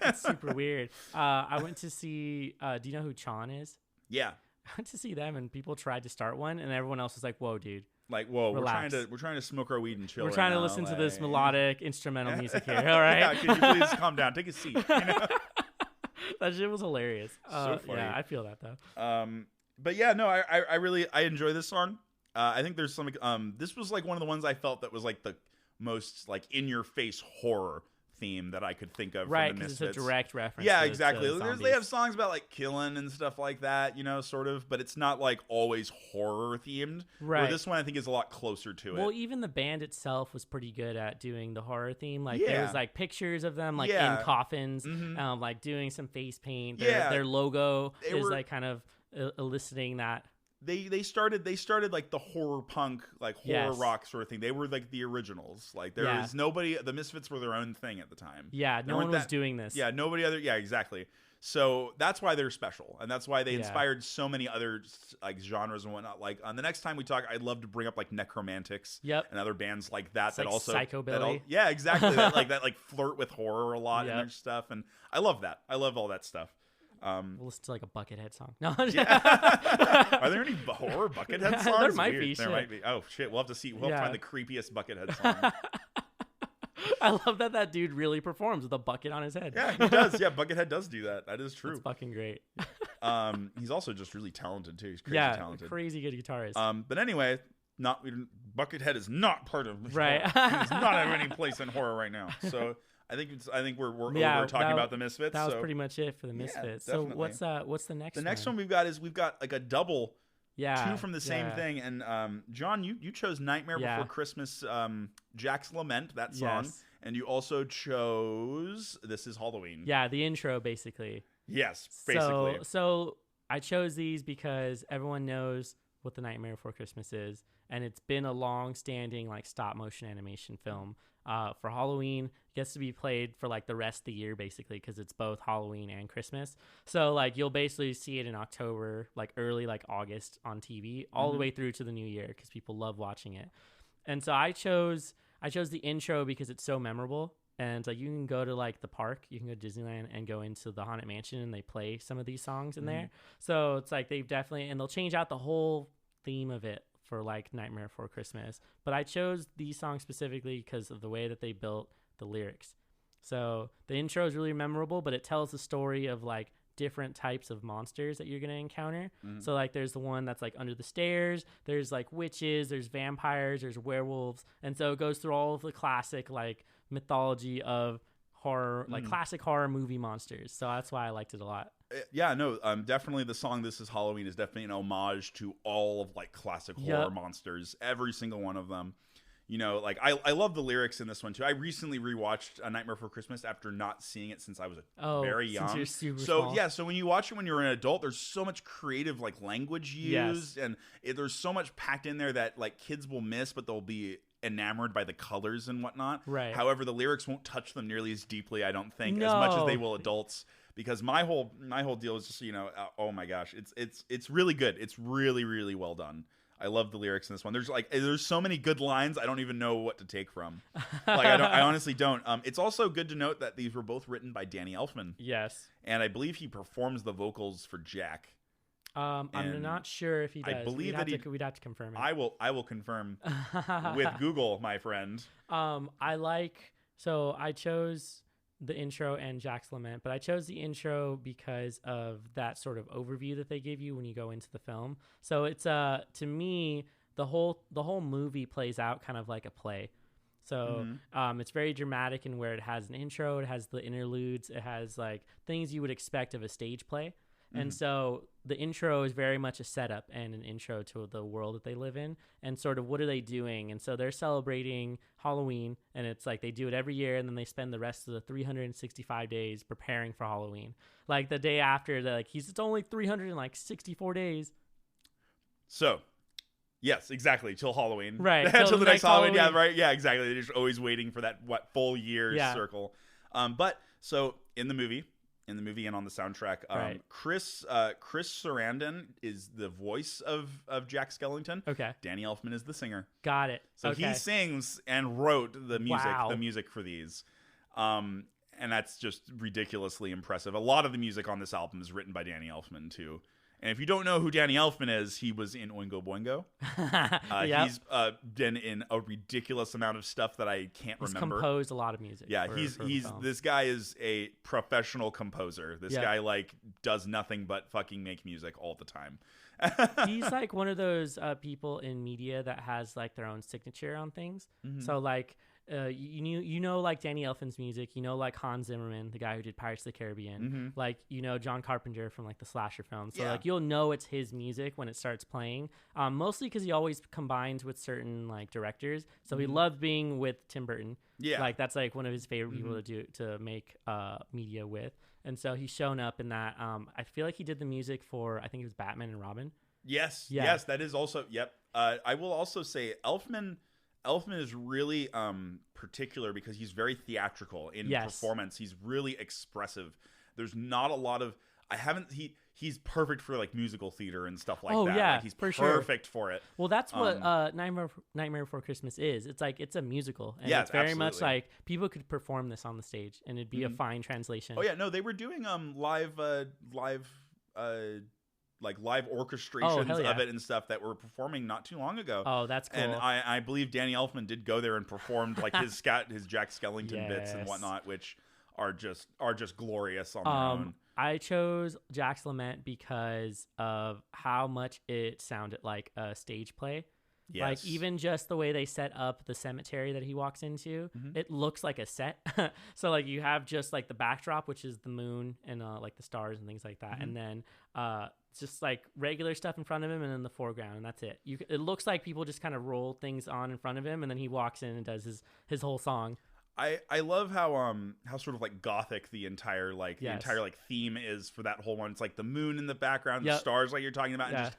It's super weird. I went to see. Do you know who Chan is? Yeah. I went to see them, and people tried to start one, and everyone else was like, "Whoa, dude." Like, whoa, relax. we're trying to smoke our weed and chill. We're trying to listen to this melodic instrumental music here. All right. Yeah, could you please calm down? Take a seat. You know? That shit was hilarious. So funny. Yeah, I feel that though. But yeah, no, I really enjoy this song. I think there's some. This was like one of the ones I felt that was like the most like in your face horror theme that I could think of. Right, because it's a direct reference. Yeah, exactly. To They have songs about like killing and stuff like that, you know, sort of, but it's not like always horror themed. Right. Where this one I think is a lot closer to it. Well, even the band itself was pretty good at doing the horror theme. Like there was like pictures of them like in coffins, like doing some face paint. Their logo is like kind of eliciting that. They started like the horror punk, like horror rock sort of thing. They were like the originals. Like there was nobody. The Misfits were their own thing at the time. Yeah, no one was doing this. Yeah, nobody other. Yeah, exactly. So that's why they're special, and that's why they inspired so many other like genres and whatnot. Like on the next time we talk, I'd love to bring up like Necromantics, and other bands like that. It's that like also Psychobilly. Yeah, exactly. that like flirt with horror a lot in their stuff, and I love that. I love all that stuff. We'll listen to like a Buckethead song. No, Are there any horror Buckethead songs? There might be. There might be. Oh shit, we'll have to see. We'll have to find the creepiest Buckethead song. I love that dude really performs with a bucket on his head. Yeah, he does. Yeah, Buckethead does do that. That is true. It's fucking great. He's also just really talented too. He's crazy talented. Crazy good guitarist. But anyway, Buckethead is not part of right. Horror. He does not have any place in horror right now. So I think we're over talking about the Misfits. That was pretty much it for the Misfits. So what's the next? The next one we've got like a double. Yeah, two from the same thing. And John, you chose Nightmare Before Christmas, Jack's Lament, that song, and you also chose This Is Halloween. Yeah, the intro basically. Yes, basically. So I chose these because everyone knows what the Nightmare Before Christmas is, and it's been a long-standing like stop motion animation film. For Halloween, it gets to be played for like the rest of the year basically because it's both Halloween and Christmas. So like you'll basically see it in October, like early like August on TV, all the way through to the new year because people love watching it. And so I chose the intro because it's so memorable. And like you can go to like the park, you can go to Disneyland and go into the Haunted Mansion and they play some of these songs in there. So it's like they've definitely, and they'll change out the whole theme of it for like Nightmare Before Christmas. But I chose these songs specifically because of the way that they built the lyrics. So the intro is really memorable, but it tells the story of like different types of monsters that you're going to encounter. So like there's the one that's like under the stairs, there's like witches, there's vampires, there's werewolves. And so it goes through all of the classic like mythology of horror, like classic horror movie monsters. So that's why I liked it a lot. Yeah, no, definitely the song This Is Halloween is definitely an homage to all of like classic horror monsters, every single one of them. You know, like I love the lyrics in this one too. I recently rewatched A Nightmare Before Christmas after not seeing it since I was very young. Since you're super so small. Yeah, so when you watch it when you're an adult, there's so much creative like language used, and there's so much packed in there that like kids will miss, but they'll be enamored by the colors and whatnot. Right. However, the lyrics won't touch them nearly as deeply, I don't think, as much as they will adults. Because my whole deal is just, you know, oh my gosh, it's really good. It's really, really well done. I love the lyrics in this one. There's so many good lines. I don't even know what to take from. Like I honestly don't. It's also good to note that these were both written by Danny Elfman. Yes. And I believe he performs the vocals for Jack. I'm not sure if he does. I believe we'd have to confirm it. I will confirm with Google, my friend. I chose the intro and Jack's Lament, but I chose the intro because of that sort of overview that they give you when you go into the film. So it's to me the whole movie plays out kind of like a play. So it's very dramatic in where it has an intro, it has the interludes, it has like things you would expect of a stage play. And so the intro is very much a setup and an intro to the world that they live in and sort of what are they doing. And so they're celebrating Halloween, and it's like they do it every year, and then they spend the rest of the 365 days preparing for Halloween. Like the day after, they're like, it's only 364 days. So, yes, exactly, till Halloween. Right. Till the next Halloween. Yeah, right. Yeah, exactly. They're just always waiting for that full year circle. But so in the movie, in the movie and on the soundtrack. Right. Chris Sarandon is the voice of Jack Skellington. Okay. Danny Elfman is the singer. Got it. So okay. he sings and wrote the music, Wow. the music for these. And that's just ridiculously impressive. A lot of the music on this album is written by Danny Elfman too. And if you don't know who Danny Elfman is, he was in Oingo Boingo. Yep. He's been in a ridiculous amount of stuff that I can't remember. He's composed a lot of music. Yeah, for he's film. this guy is a professional composer. This guy like does nothing but fucking make music all the time. He's like one of those people in media that has like their own signature on things. Mm-hmm. So like you know like Danny Elfman's music, you know like Hans Zimmerman, the guy who did Pirates of the Caribbean, Mm-hmm. like you know John Carpenter from like the slasher films. So Yeah. like you'll know it's his music when it starts playing. Mostly because he always combines with certain like directors. So he loved being with Tim Burton. Yeah. Like that's like one of his favorite people to make media with. And so he's shown up in that. I feel like he did the music for, I think it was Batman and Robin. Yes, Yeah. yes, that is also, yep. I will also say Elfman is really particular because he's very theatrical in performance. He's really expressive. There's not a lot of, he's perfect for like musical theater and stuff like that. Oh, yeah, like, he's for sure. perfect for it. Well, that's what Nightmare Before Christmas is. It's like it's a musical, and Yeah, it's very much absolutely. like people could perform this on the stage, and it'd be a fine translation. Oh yeah, no, they were doing live orchestrations hell yeah. of it and stuff that were performing not too long ago. Oh, that's cool. And I believe Danny Elfman did go there and performed like his Jack Skellington bits and Yes. whatnot, which are just glorious on their own. I chose Jack's Lament because of how much it sounded like a stage play. Yes. Like even just the way they set up the cemetery that he walks into, it looks like a set. So like you have just like the backdrop, which is the moon and like the stars and things like that, and then just like regular stuff in front of him, and then the foreground, and that's it. It looks like people just kind of roll things on in front of him, and then he walks in and does his whole song. I love how sort of like gothic the entire like theme is for that whole one. It's like the moon in the background, the stars like you're talking about, and just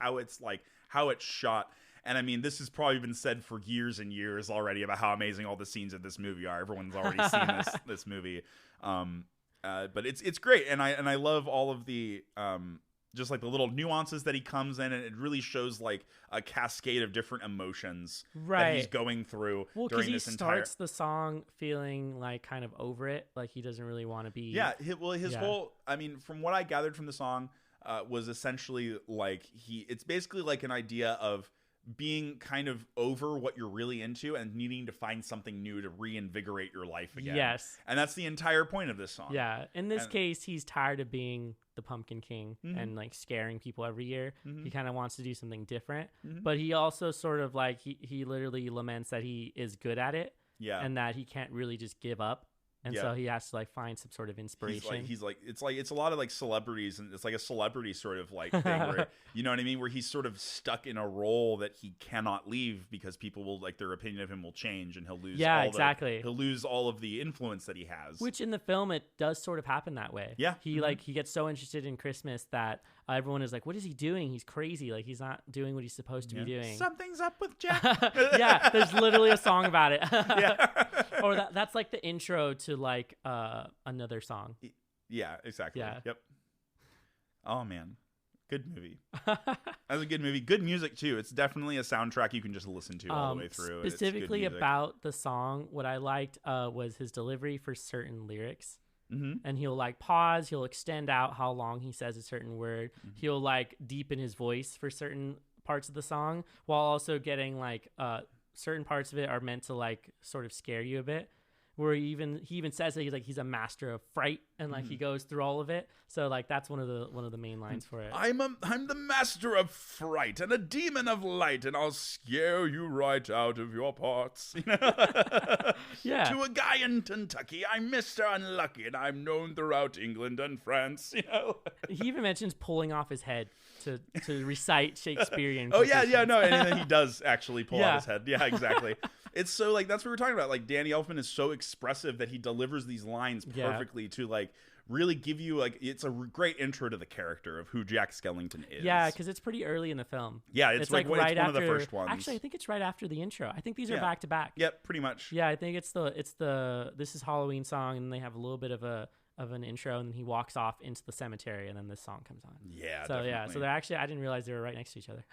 how it's shot. And I mean, this has probably been said for years and years already about how amazing all the scenes of this movie are. Everyone's already seen this movie, but it's great, and I love all of the just like the little nuances that he comes in, and it really shows like a cascade of different emotions that he's going through during this entire. Well, he starts the song feeling like kind of over it, like he doesn't really want to be. Yeah, his whole. I mean, from what I gathered from the song, was essentially like it's basically like an idea of being kind of over what you're really into and needing to find something new to reinvigorate your life again. Yes. And that's the entire point of this song. Yeah. In this case, he's tired of being the Pumpkin King and like scaring people every year. He kind of wants to do something different. But he also sort of like, he literally laments that he is good at it. Yeah. And that he can't really just give up. And so he has to like find some sort of inspiration. He's like it's a lot of like celebrities, and it's like a celebrity sort of like thing where, you know what I mean, where he's sort of stuck in a role that he cannot leave because people will like their opinion of him will change, and he'll lose he'll lose all of the influence that he has. Which in the film it does sort of happen that way. Yeah. He like he gets so interested in Christmas that everyone is like, what is he doing? He's crazy. Like he's not doing what he's supposed to be doing. Something's up with Jack. Yeah, there's literally a song about it. Yeah. Or that's like the intro to like another song. Yeah, exactly. Yeah. Yep. Oh man, good movie. That's a good movie. Good music too. It's definitely a soundtrack you can just listen to all the way through. Specifically about the song, what I liked was his delivery for certain lyrics. And he'll like pause, he'll extend out how long he says a certain word, he'll like deepen his voice for certain parts of the song, while also getting like certain parts of it are meant to like sort of scare you a bit, where he even says that he's a master of fright, and like he goes through all of it. So like that's one of the main lines for it. I'm the master of fright and a demon of light, and I'll scare you right out of your parts. You know? Yeah. To a guy in Kentucky, I'm Mr. Unlucky, and I'm known throughout England and France. You know. He even mentions pulling off his head to recite Shakespearean. Oh yeah, no, and then he does actually pull Yeah. out his head. Yeah, exactly. It's so like that's what we're talking about. Like Danny Elfman is so expressive that he delivers these lines perfectly to like really give you like it's a great intro to the character of who Jack Skellington is. Yeah, because it's pretty early in the film. Yeah, it's like right it's one after, of the first ones. Actually, I think it's right after the intro. I think these are back to back. Yep, pretty much. Yeah, I think it's the This Is Halloween song, and they have a little bit of a of an intro, and then he walks off into the cemetery, and then this song comes on. Yeah, so definitely. yeah, so they're actually, I didn't realize they were right next to each other.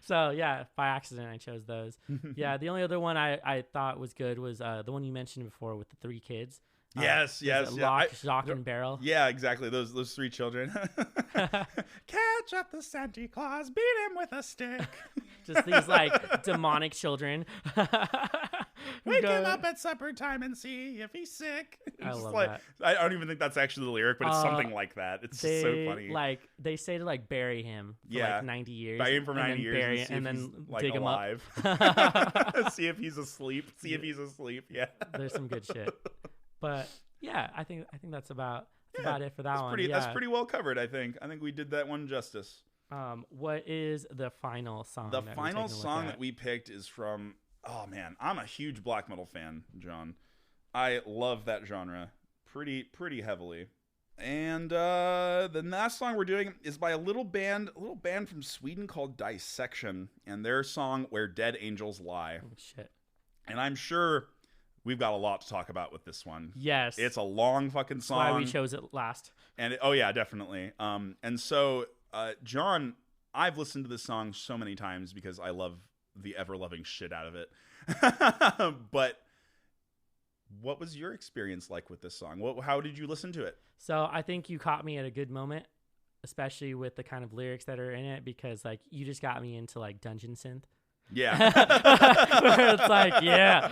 So yeah, by accident I chose those. Yeah, the only other one I thought was good was the one you mentioned before with the 3 kids. Yes. Locke, Jacques, and Beryl. Yeah, exactly. Those 3 children. Catch up the Santa Claus, beat him with a stick. Just these like demonic children. Wake him up at supper time and see if he's sick. I love that. I don't even think that's actually the lyric, but it's something like that. It's just so funny. Like they say to like bury him for like 90 years. Bury him for 90 years and then like dig alive. him up. See if he's asleep. Yeah. There's some good shit. But yeah, I think that's about it for that one. That's pretty well covered, I think. I think we did that one justice. What is the final song? The final song that we picked is from, oh man, I'm a huge black metal fan, John. I love that genre pretty heavily. And the last song we're doing is by a little band from Sweden called Dissection, and their song "Where Dead Angels Lie." Oh shit. And I'm sure we've got a lot to talk about with this one. Yes. It's a long fucking song. That's why we chose it last. And definitely. And so, John, I've listened to this song so many times because I love the ever-loving shit out of it. But what was your experience like with this song? How did you listen to it? So I think you caught me at a good moment, especially with the kind of lyrics that are in it, because like you just got me into like dungeon synth. Yeah. It's like, yeah.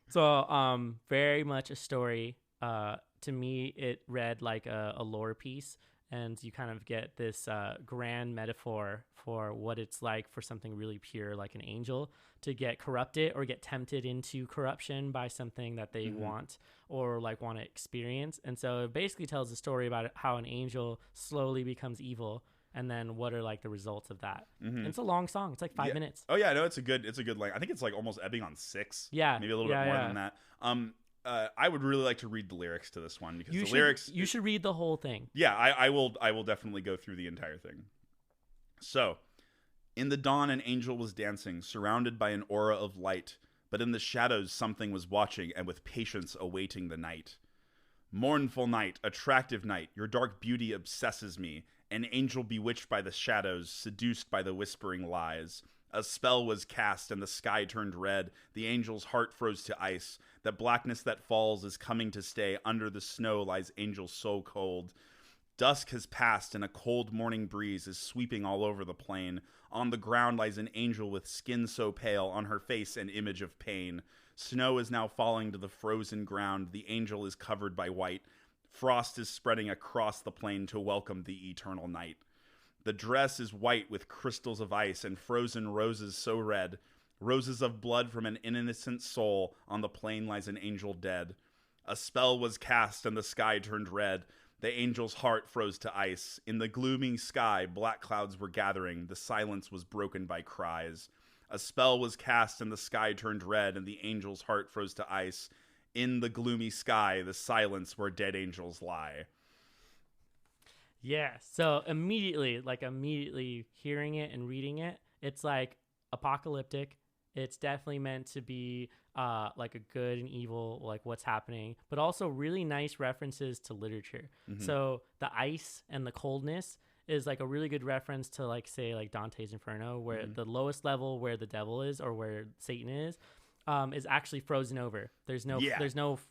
So very much a story. To me, it read like a lore piece, and you kind of get this grand metaphor for what it's like for something really pure like an angel to get corrupted or get tempted into corruption by something that they want or like want to experience. And so it basically tells a story about how an angel slowly becomes evil, and then what are like the results of that. It's a long song. It's like 5 minutes. Oh yeah, no, it's a good length. I think it's like almost ebbing on 6. Yeah, maybe a little bit more than that. I would really like to read the lyrics to this one because you should read the whole thing. Yeah, I will definitely go through the entire thing. So, in the dawn an angel was dancing, surrounded by an aura of light, but in the shadows something was watching and with patience awaiting the night. Mournful night, attractive night, your dark beauty obsesses me. An angel bewitched by the shadows, seduced by the whispering lies. A spell was cast and the sky turned red. The angel's heart froze to ice. That blackness that falls is coming to stay. Under the snow lies angel so cold. Dusk has passed and a cold morning breeze is sweeping all over the plain. On the ground lies an angel with skin so pale, on her face an image of pain. Snow is now falling to the frozen ground. The angel is covered by white. Frost is spreading across the plain to welcome the eternal night. The dress is white with crystals of ice and frozen roses so red. Roses of blood from an innocent soul. On the plain lies an angel dead. A spell was cast and the sky turned red. The angel's heart froze to ice. In the gloomy sky, black clouds were gathering. The silence was broken by cries. A spell was cast and the sky turned red, and the angel's heart froze to ice. In the gloomy sky, the silence where dead angels lie. Yeah, so immediately hearing it and reading it, it's like apocalyptic. It's definitely meant to be like a good and evil, like what's happening, but also really nice references to literature. So the ice and the coldness is like a really good reference to like, say, like Dante's Inferno, where the lowest level where the devil is or where Satan is actually frozen over. There's no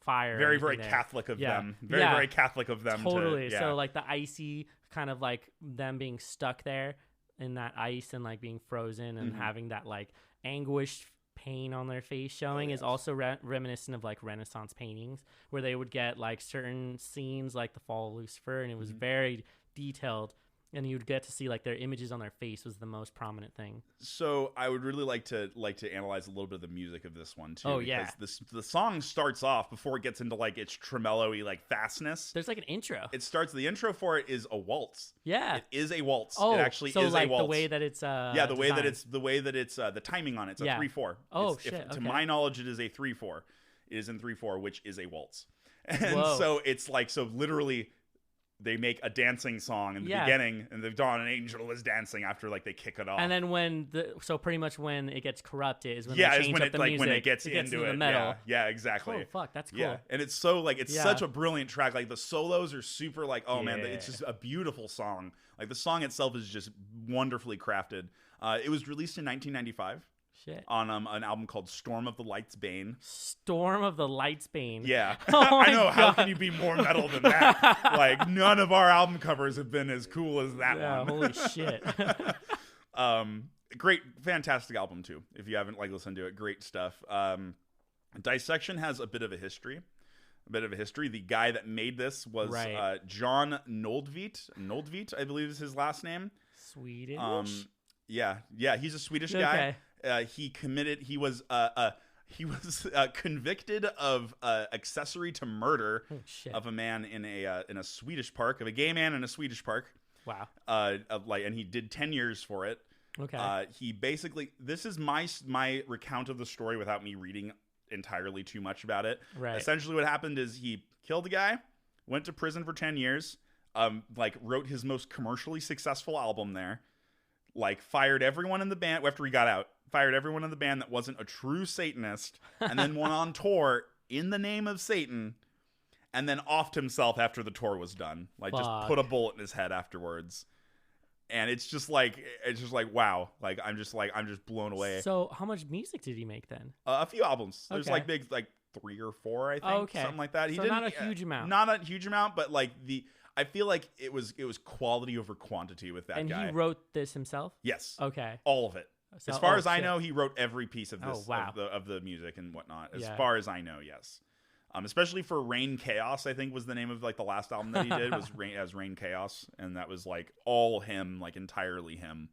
fire. Very, very Catholic of them. Very Catholic of them. Totally. So like the icy kind of like them being stuck there in that ice and like being frozen and having that like anguished pain on their face showing is also reminiscent of like Renaissance paintings where they would get like certain scenes like the Fall of Lucifer, and it was very detailed. And you'd get to see like their images on their face was the most prominent thing. So I would really like to analyze a little bit of the music of this one too. Oh yeah, the song starts off before it gets into like its tremolo-y like fastness. There's like an intro. The intro for it is a waltz. Yeah, it is a waltz. Oh, it actually so is like a waltz. the way that it's the way that it's the timing on it's a 3/4. Oh shit! To my knowledge, it is a 3/4. It is in 3/4, which is a waltz. And Whoa. so it's like literally. they make a dancing song in the beginning, and the Dawn and Angel is dancing after like they kick it off. And then so pretty much when it gets corrupted is when they change up the music. When it gets into the metal. Yeah, exactly. Oh fuck, that's cool. Yeah, and it's so like it's such a brilliant track. Like the solos are super like man, it's just a beautiful song. Like the song itself is just wonderfully crafted. It was released in 1995. Shit. On an album called Storm of the Light's Bane. Storm of the Light's Bane. Yeah. Oh I know. God. How can you be more metal than that? Like, none of our album covers have been as cool as that one. Holy shit. Great, fantastic album, too. If you haven't, like, listened to it, great stuff. Dissection has a bit of a history. The guy that made this was John Noldveit. Noldveit, I believe is his last name. Swedish? Yeah, he's a Swedish guy. He was convicted of accessory to murder of a man in a Swedish park, of a gay man in a Swedish park. Wow. And he did 10 years for it. Okay. He basically, this is my recount of the story without me reading entirely too much about it. Right. Essentially what happened is he killed a guy, went to prison for 10 years, wrote his most commercially successful album there, fired everyone in the band after he got out. Fired everyone in the band that wasn't a true Satanist, and then went on tour in the name of Satan, and then offed himself after the tour was done. Just put a bullet in his head afterwards. And it's just like wow. I'm just blown away. So how much music did he make then? A few albums. There's big 3 or 4, I think, something like that. He didn't, not a huge amount. Not a huge amount, but I feel like it was quality over quantity with that guy. And he wrote this himself? Yes. Okay. All of it. So, as far as I know, he wrote every piece of this wow. of the music and whatnot. As far as I know, yes. Especially for Rain Chaos, I think was the name of the last album that he did was Rain Chaos, and that was all him, entirely him.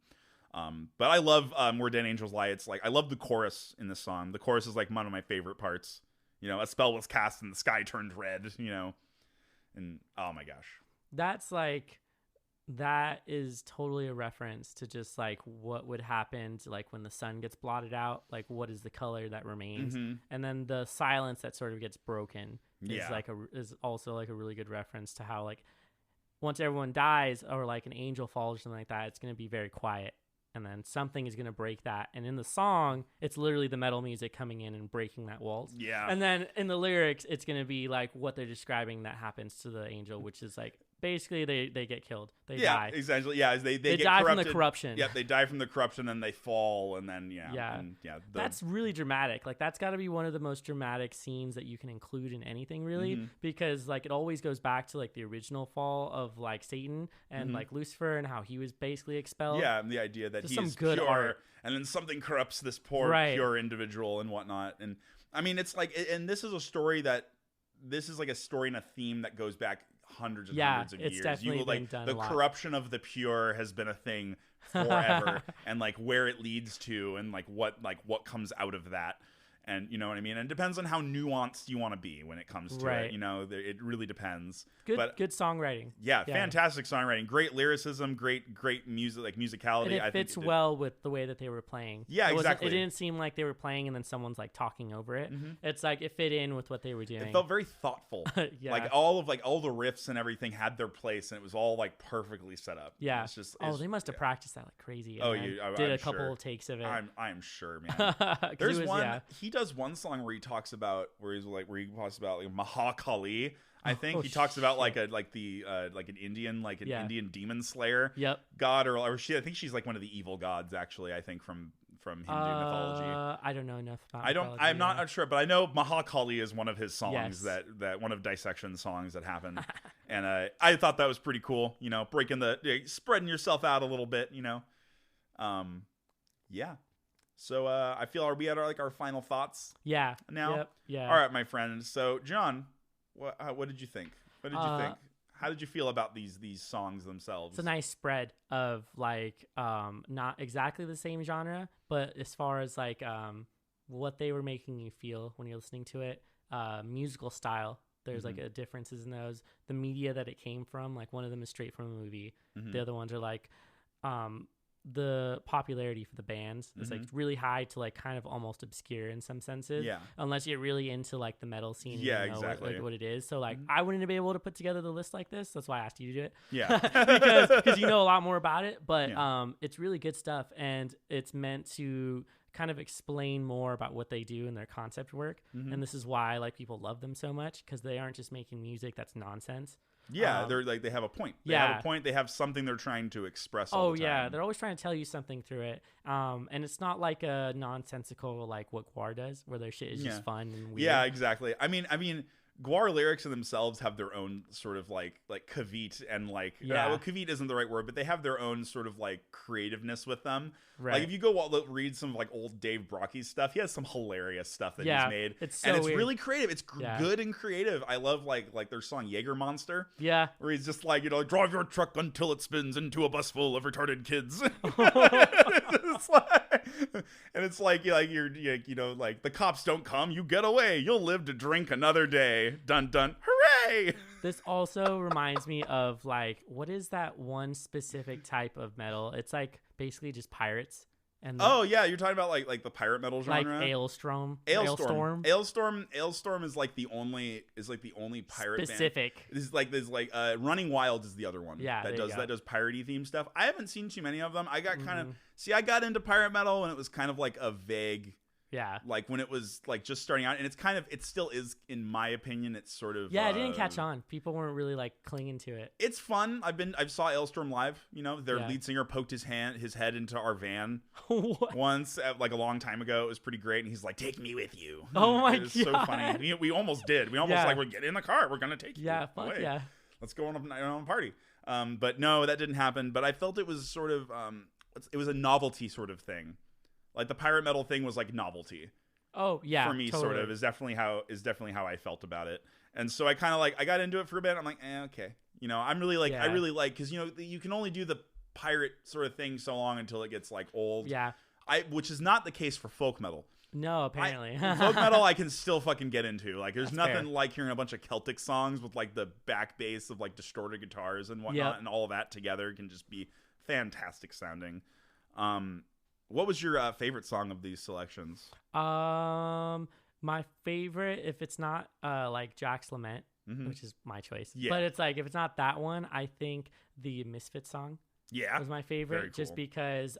But I love Where Dead Angels Lie. It's I love the chorus in this song. The chorus is one of my favorite parts. A spell was cast and the sky turned red. And oh my gosh, that is totally a reference to just what would happen to when the sun gets blotted out, what is the color that remains, and then the silence that sort of gets broken is also a really good reference to how once everyone dies or an angel falls or something like that, it's going to be very quiet, and then something is going to break that. And in the song, it's literally the metal music coming in and breaking that walls. Yeah. And then in the lyrics, it's going to be what they're describing that happens to the angel, which is basically they get killed. They die. Essentially. Yeah, they get die corrupted. from the corruption. Yep, they die from the corruption, and they fall, and then that's really dramatic. That's got to be one of the most dramatic scenes that you can include in anything, really, because it always goes back to the original fall of Satan and Lucifer and how he was basically expelled. Yeah, and the idea that just he's good pure, art. and then something corrupts this poor pure individual and whatnot. And I mean, it's and this is a story a story and a theme that goes back hundreds and hundreds of years. Definitely been done the corruption of the pure has been a thing forever, and where it leads to, and what comes out of that. And you know what I mean? And it depends on how nuanced you want to be when it comes to it. It really depends. Good songwriting. Yeah, fantastic songwriting. Great lyricism, great music, musicality. And it fits well with the way that they were playing. Yeah, exactly. It didn't seem like they were playing and then someone's talking over it. It's it fit in with what they were doing. It felt very thoughtful. Yeah. All the riffs and everything had their place, and it was all perfectly set up. Yeah. They must have practiced that crazy. And did a couple of takes of it. I'm sure, man. There's one. He does one song where he talks about Mahakali. I think he talks about an Indian Indian demon slayer god or she. I think she's one of the evil gods actually. I think from Hindu mythology. I don't know enough about. I'm not sure, but I know Mahakali is one of his songs that one of Dissection songs that happened, and I thought that was pretty cool. Breaking spreading yourself out a little bit. Yeah. So I feel are we at our final thoughts? Yeah. Now. Yep. Yeah. All right, my friend. So John, what did you think? What did you think? How did you feel about these songs themselves? It's a nice spread of not exactly the same genre, but as far as what they were making you feel when you're listening to it, musical style. There's a differences in those. The media that it came from, one of them is straight from a movie. The other ones are the popularity for the bands is like really high to like kind of almost obscure in some senses. Yeah. Unless you're really into like the metal scene. Yeah, and you know exactly. what it is. So like I wouldn't be able to put together the list like this. That's why I asked you to do it. Yeah. because you know a lot more about it. But it's really good stuff, and it's meant to kind of explain more about what they do in their concept work. And this is why like people love them so much, because they aren't just making music that's nonsense. Yeah, they're like, they have a point. They have a point. They have something they're trying to express all the time. Yeah, they're always trying to tell you something through it. And it's not like a nonsensical like what Gwar does, where their shit is just fun and weird. Yeah, exactly. I mean, Gwar lyrics in themselves have their own sort of like caveat and like well, caveat isn't the right word, but they have their own sort of like creativeness with them. Right. Like if you go read some like old Dave Brockie stuff, he has some hilarious stuff that he's made. It's so and it's weird. really creative. It's good and creative. I love like their song Jaeger Monster. Yeah. Where he's just like, drive your truck until it spins into a bus full of retarded kids. It's like you're like the cops don't come, you get away. You'll live to drink another day. Dun dun. Hooray! This also reminds me of like, what is that one specific type of metal? It's like basically just pirates. And you're talking about like the pirate metal genre, like Ailstorm. Ailstorm is like the only pirate specific. Band. There's Running Wild is the other one. Yeah, that does piratey theme stuff. I haven't seen too many of them. I got I got into pirate metal when it was kind of like a vague. Yeah. Like when it was like just starting out, and it still is, in my opinion, it's sort of it didn't catch on. People weren't really like clinging to it. It's fun. I saw Ailstorm live. Their lead singer poked his head into our van once, like a long time ago. It was pretty great, and he's like, "Take me with you." Oh my god, it was so funny. We almost did. We almost like, we're getting in the car. We're gonna take you. Yeah, fuck away. Yeah. Let's go on a party. But no, that didn't happen. But I felt it was sort of it was a novelty sort of thing. Like the pirate metal thing was like novelty. Oh yeah, for me, totally. sort of is definitely how I felt about it. And so I kind of I got into it for a bit. I'm like, okay, I'm really like, I really like, because you can only do the pirate sort of thing so long until it gets like old. Yeah. Which is not the case for folk metal. No, apparently. Folk metal I can still fucking get into. Like there's That's nothing fair. like hearing a bunch of Celtic songs with like the back bass of like distorted guitars and whatnot, and all of that together can just be fantastic sounding. What was your favorite song of these selections? My favorite, if it's not like Jack's Lament, which is my choice, but it's like if it's not that one, I think the Misfits song was my favorite. Very cool. Just because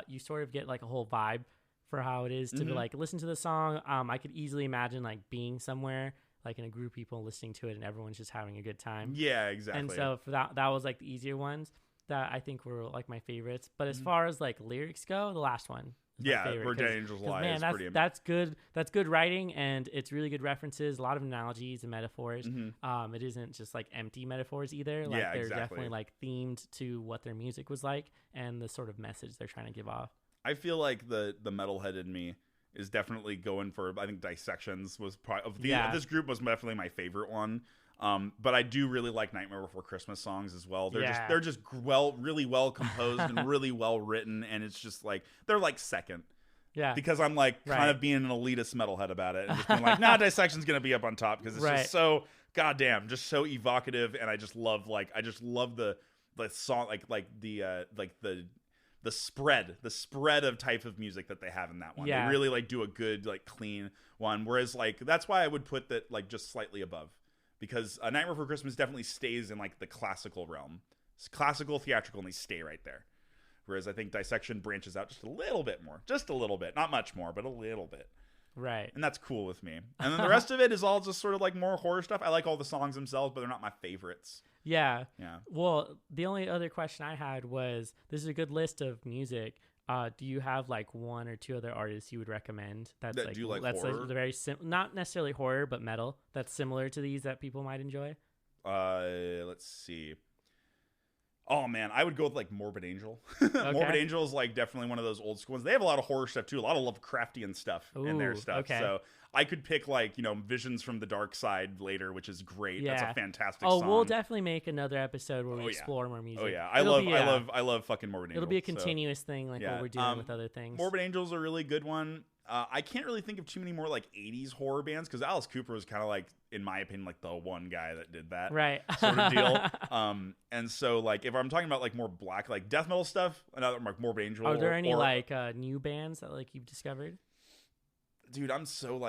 you sort of get like a whole vibe for how it is to be like listen to the song. I could easily imagine like being somewhere like in a group of people listening to it and everyone's just having a good time. Yeah, exactly. And so for that was like the easier ones that I think were like my favorites. But as far as like lyrics go, the last one is my favorite. Where Dead Angels Lie man, is that's, pretty that's good. That's good writing, and it's really good references, a lot of analogies and metaphors. It isn't just like empty metaphors either. Like they're definitely like themed to what their music was like and the sort of message they're trying to give off. I feel like the metalhead in me is definitely going for, I think Dissections was probably this group was definitely my favorite one. But I do really like Nightmare Before Christmas songs as well. They're just really well composed and really well written, and it's just like they're like second. Yeah. Because I'm like kind of being an elitist metalhead about it and just being like, nah, Dissection's gonna be up on top because it's just so goddamn, just so evocative, and I just love the song, the spread of type of music that they have in that one. Yeah. They really like do a good like clean one. Whereas like that's why I would put that like just slightly above. Because Nightmare Before Christmas definitely stays in like the classical realm. It's classical, theatrical, and they stay right there. Whereas I think Dissection branches out just a little bit more. Just a little bit. Not much more, but a little bit. Right. And that's cool with me. And then the rest of it is all just sort of like more horror stuff. I like all the songs themselves, but they're not my favorites. Yeah. Well, the only other question I had was, this is a good list of music. Do you have like one or two other artists you would recommend that's that like, do like that's horror? Like the very not necessarily horror but metal that's similar to these that people might enjoy? Let's see. Oh man, I would go with like Morbid Angel. Okay. Morbid Angel is like definitely one of those old school ones. They have a lot of horror stuff too, a lot of Lovecraftian stuff in their stuff. Okay. So I could pick like, Visions from the Dark Side later, which is great. Yeah. That's a fantastic song. song. We'll definitely make another episode where we explore more music. Oh yeah, I love fucking Morbid Angel. It'll be a continuous thing like what we're doing with other things. Morbid Angel's a really good one. I can't really think of too many more like 80s horror bands because Alice Cooper was kind of like, in my opinion, like the one guy that did that sort of deal. And so like if I'm talking about like more black, like death metal stuff, another like Morbid Angel. Are there any like new bands that like you've discovered? Dude, I'm so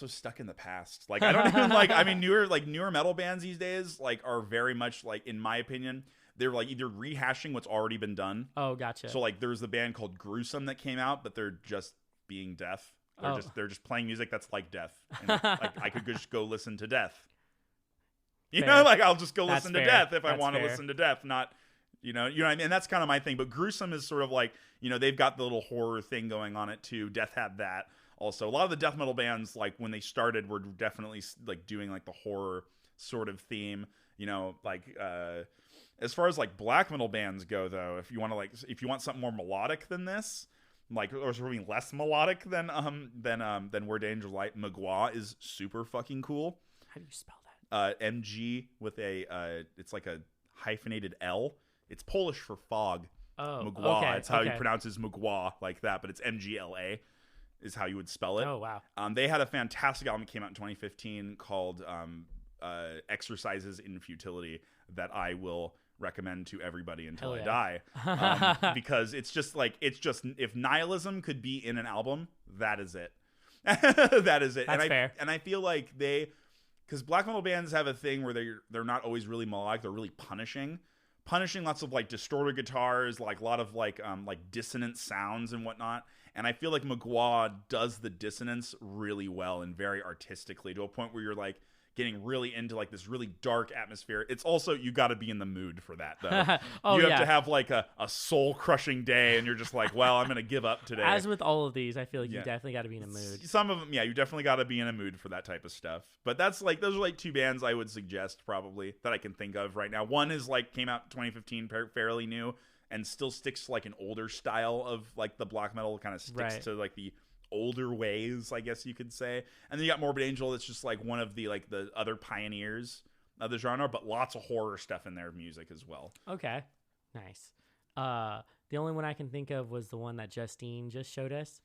stuck in the past. Like I don't even like. I mean, newer metal bands these days like are very much like, in my opinion, they're like either rehashing what's already been done. Oh, gotcha. So like there's the band called Gruesome that came out, but they're just being deaf. They're just playing music that's like death. And like I could just go listen to death. You know, like I'll just go listen to death if I want to listen to death, not you know what I mean? And that's kind of my thing. But Gruesome is sort of like, you know, they've got the little horror thing going on it too. Death had that. Also, a lot of the death metal bands, like when they started, were definitely like doing like the horror sort of theme. You know, like as far as like black metal bands go, though, if you want something more melodic than this, like, or something less melodic than Word Angel Light, Magua is super fucking cool. How do you spell that? MG with it's like a hyphenated L. It's Polish for fog. Oh, Magua. okay, It's how you pronounce it, Magua, like that, but it's MGLA is how you would spell it. Oh, wow. They had a fantastic album that came out in 2015 called Exercises in Futility that I will recommend to everybody until I die. Because it's just if nihilism could be in an album, that is it. That is it. That's fair. And I feel like because black metal bands have a thing where they're not always really melodic, they're really punishing lots of like distorted guitars, like a lot of like dissonant sounds and whatnot. And I feel like Magua does the dissonance really well and very artistically, to a point where you're like getting really into like this really dark atmosphere. It's also, you got to be in the mood for that though. You have to have like a soul crushing day, and you're just like, well, I'm gonna give up today. As with all of these, I feel like you definitely got to be in a mood. Some of them, you definitely got to be in a mood for that type of stuff. But those are like two bands I would suggest probably that I can think of right now. One is like came out 2015, fairly new, and still sticks to like an older style of like the black metal, kind of sticks to like the older ways, I guess you could say. And then you got Morbid Angel, that's just like one of the like the other pioneers of the genre, but lots of horror stuff in their music as well. Okay, nice. The only one I can think of was the one that Justine just showed us.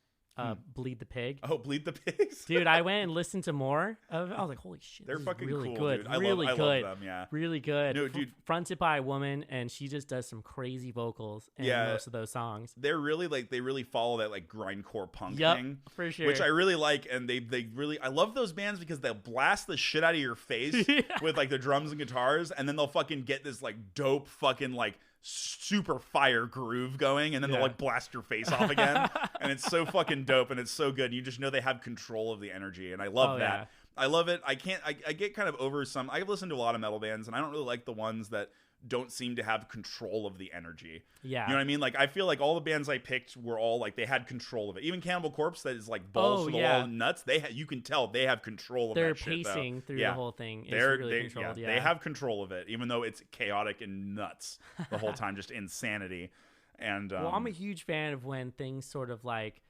Bleed the Pig. Oh, Bleed the Pigs. Dude, I went and listened to more of it. I was like, holy shit, they're fucking really cool, good. Dude. Really I good. love them, yeah. Really good. No, dude. Fronted by a woman, and she just does some crazy vocals in most of those songs. They're really like, they really follow that like grindcore punk thing. For sure. Which I really like, and they really, I love those bands because they'll blast the shit out of your face with like the drums and guitars, and then they'll fucking get this like dope fucking like super fire groove going, and then they'll like blast your face off again. And it's so fucking dope, and it's so good. You just know they have control of the energy, and I love that. Yeah. I love it. I get kind of over some. I've listened to a lot of metal bands, and I don't really like the ones that don't seem to have control of the energy. Yeah. You know what I mean? Like, I feel like all the bands I picked were all like, they had control of it. Even Cannibal Corpse, that is like balls to the wall and nuts. You can tell they have control of that shit. They're pacing through the whole thing. They're really controlled. They have control of it, even though it's chaotic and nuts the whole time, just insanity. And well, I'm a huge fan of when things sort of like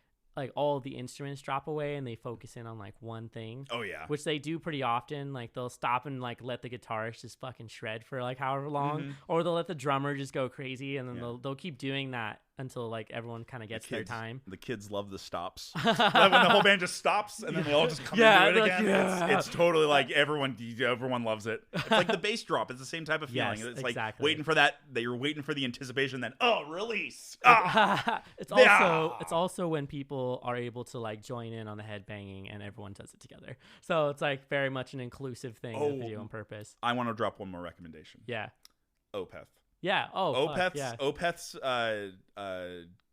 all the instruments drop away and they focus in on like one thing. Oh yeah. Which they do pretty often. Like they'll stop and like let the guitarist just fucking shred for like however long, or they'll let the drummer just go crazy, and then they'll keep doing that until like everyone kind of gets their time. The kids love the stops. When the whole band just stops and then they all just come into it again. It's totally like everyone loves it. It's like the bass drop. It's the same type of feeling. Yes, it's exactly. like waiting for that you're waiting for the anticipation, then release. It's also when people are able to like join in on the headbanging and everyone does it together. So it's like very much an inclusive thing that they do on purpose. I want to drop one more recommendation. Yeah. Opeth. Yeah. Opeth's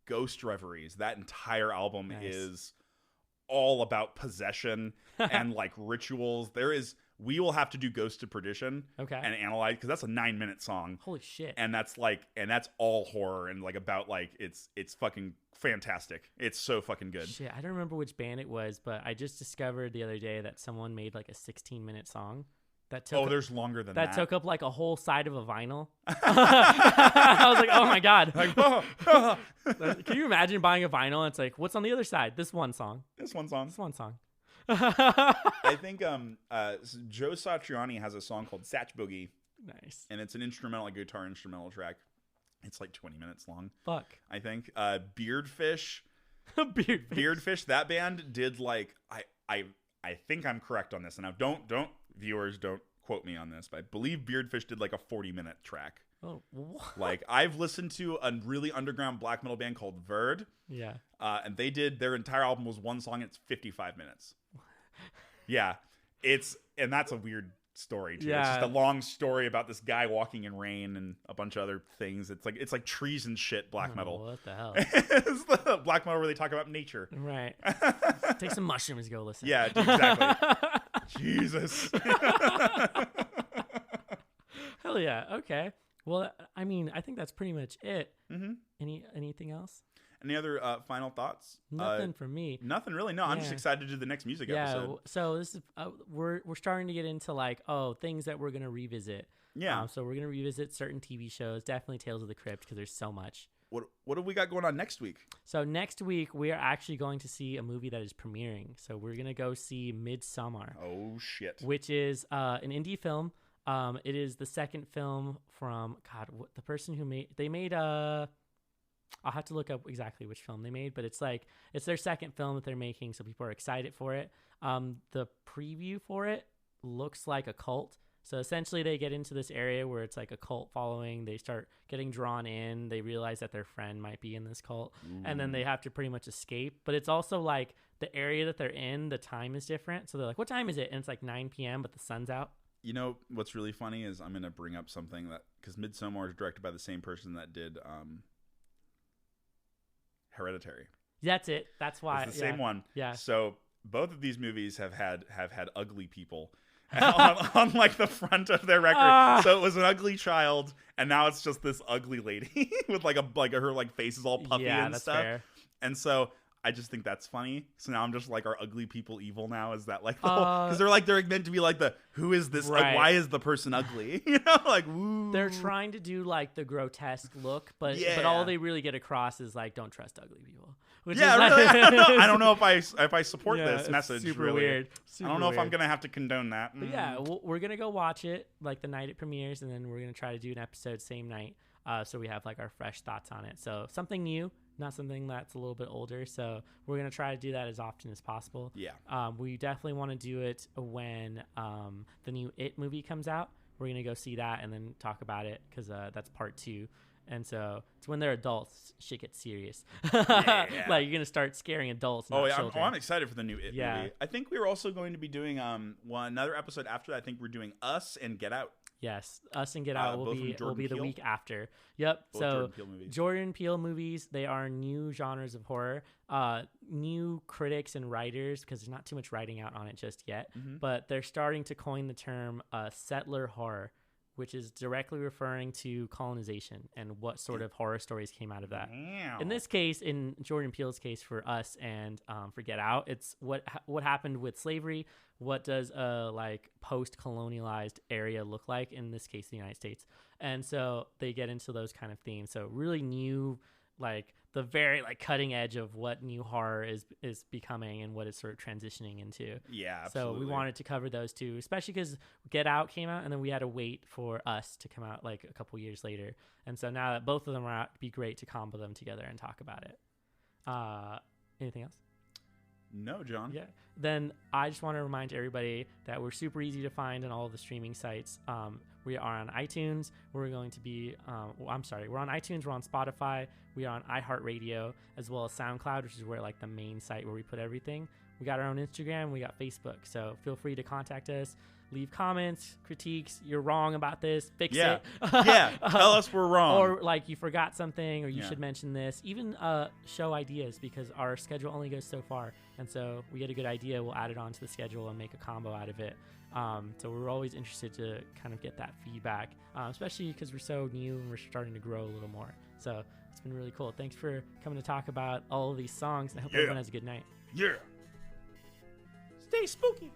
Ghost Reveries. That entire album is all about possession and like rituals. We will have to do Ghost to Perdition and analyze, because that's a 9-minute song. Holy shit. And that's all horror and like about like it's fucking fantastic. It's so fucking good. Shit, I don't remember which band it was, but I just discovered the other day that someone made like a 16-minute song. There's longer than that. That took up like a whole side of a vinyl. I was like, oh my God. Can you imagine buying a vinyl and it's like, what's on the other side? This one song. I think Joe Satriani has a song called Satch Boogie. Nice. And it's an instrumental, like guitar instrumental track. It's like 20 minutes long. Fuck. I think. Beardfish Beardfish. Beardfish, that band did like I think I'm correct on this, and now don't viewers don't quote me on this, but I believe Beardfish did like a 40-minute track. Oh, what? Like I've listened to a really underground black metal band called Verd. Yeah. And they did their entire album was one song. It's 55 minutes. Yeah, and that's a weird story too. Yeah. It's just a long story about this guy walking in rain and a bunch of other things. It's like trees and shit black metal. What the hell? It's the black metal where they talk about nature. Right. Take some mushrooms, go listen. Yeah, exactly. Jesus. Hell yeah. Okay. Well, I mean, I think that's pretty much it. Mm-hmm. Anything else? Any other final thoughts? Nothing for me. Nothing really. No, I'm just excited to do the next music episode. So this is we're starting to get into like things that we're gonna revisit. Yeah. So we're gonna revisit certain TV shows. Definitely Tales of the Crypt because there's so much. What have we got going on next week? So next week we are actually going to see a movie that is premiering. So we're gonna go see Midsommar. Oh shit! Which is an indie film. It is the second film from the person who made I'll have to look up exactly which film they made, but it's their second film that they're making, so people are excited for it. The preview for it looks like a cult. So essentially they get into this area where it's like a cult following. They start getting drawn in. They realize that their friend might be in this cult. Ooh. And then they have to pretty much escape. But it's also like the area that they're in, the time is different. So they're like, what time is it? And it's like 9 p.m., but the sun's out. You know, what's really funny is I'm going to bring up something that, because Midsommar is directed by the same person that did Hereditary. That's it. That's why. It's the same one. Yeah. So both of these movies have had ugly people on like the front of their record. So it was an ugly child, and now it's just this ugly lady with like her like face is all puffy and that's stuff. fair. And so I just think that's funny. So now I'm just like, are ugly people evil now? Is that like the whole, because they're meant to be like who is this? Right. Like, why is the person ugly? You know, like woo. They're trying to do like the grotesque look, but all they really get across is like, don't trust ugly people. Which is like, really. I don't know if I support this message. Super really weird. I don't know if I'm gonna have to condone that. But yeah, we're gonna go watch it like the night it premieres, and then we're gonna try to do an episode same night. So we have like our fresh thoughts on it. So something new. Not something that's a little bit older, so we're going to try to do that as often as possible. Yeah. We definitely want to do it when the new It movie comes out. We're going to go see that and then talk about it because that's part 2. And so it's when they're adults, shit gets serious. Yeah. Like you're going to start scaring adults. Oh, yeah. I'm excited for the new It movie. I think we were also going to be doing another episode after that. I think we're doing Us and Get Out. Yes, Us and Get Out will be the week after. Yep. Both so Jordan Peele movies, they are new genres of horror. New critics and writers, because there's not too much writing out on it just yet, but they're starting to coin the term settler horror, which is directly referring to colonization and what sort of horror stories came out of that. Damn. In this case, in Jordan Peele's case for Us and for Get Out, it's what happened with slavery. What does a like post-colonialized area look like? In this case, the United States. And so they get into those kind of themes. So really new, like the very like cutting edge of what new horror is becoming and what it's sort of transitioning into. Yeah, absolutely. So we wanted to cover those two, especially because Get Out came out and then we had to wait for Us to come out like a couple years later. And so now that both of them are out, it'd be great to combo them together and talk about it. Anything else? No, John. Yeah. Then I just want to remind everybody that we're super easy to find on all of the streaming sites. We are on iTunes. We're going to be, we're on iTunes. We're on Spotify. We are on iHeartRadio, as well as SoundCloud, which is where like the main site where we put everything. We got our own Instagram. We got Facebook. So feel free to contact us. Leave comments, critiques. You're wrong about this. Fix it. Yeah. Tell us we're wrong. Or like you forgot something, or you should mention this. Even show ideas, because our schedule only goes so far. And so we get a good idea, we'll add it onto the schedule and make a combo out of it. So we're always interested to kind of get that feedback, especially because we're so new and we're starting to grow a little more. So it's been really cool. Thanks for coming to talk about all of these songs. And I hope everyone has a good night. Yeah. Stay spooky.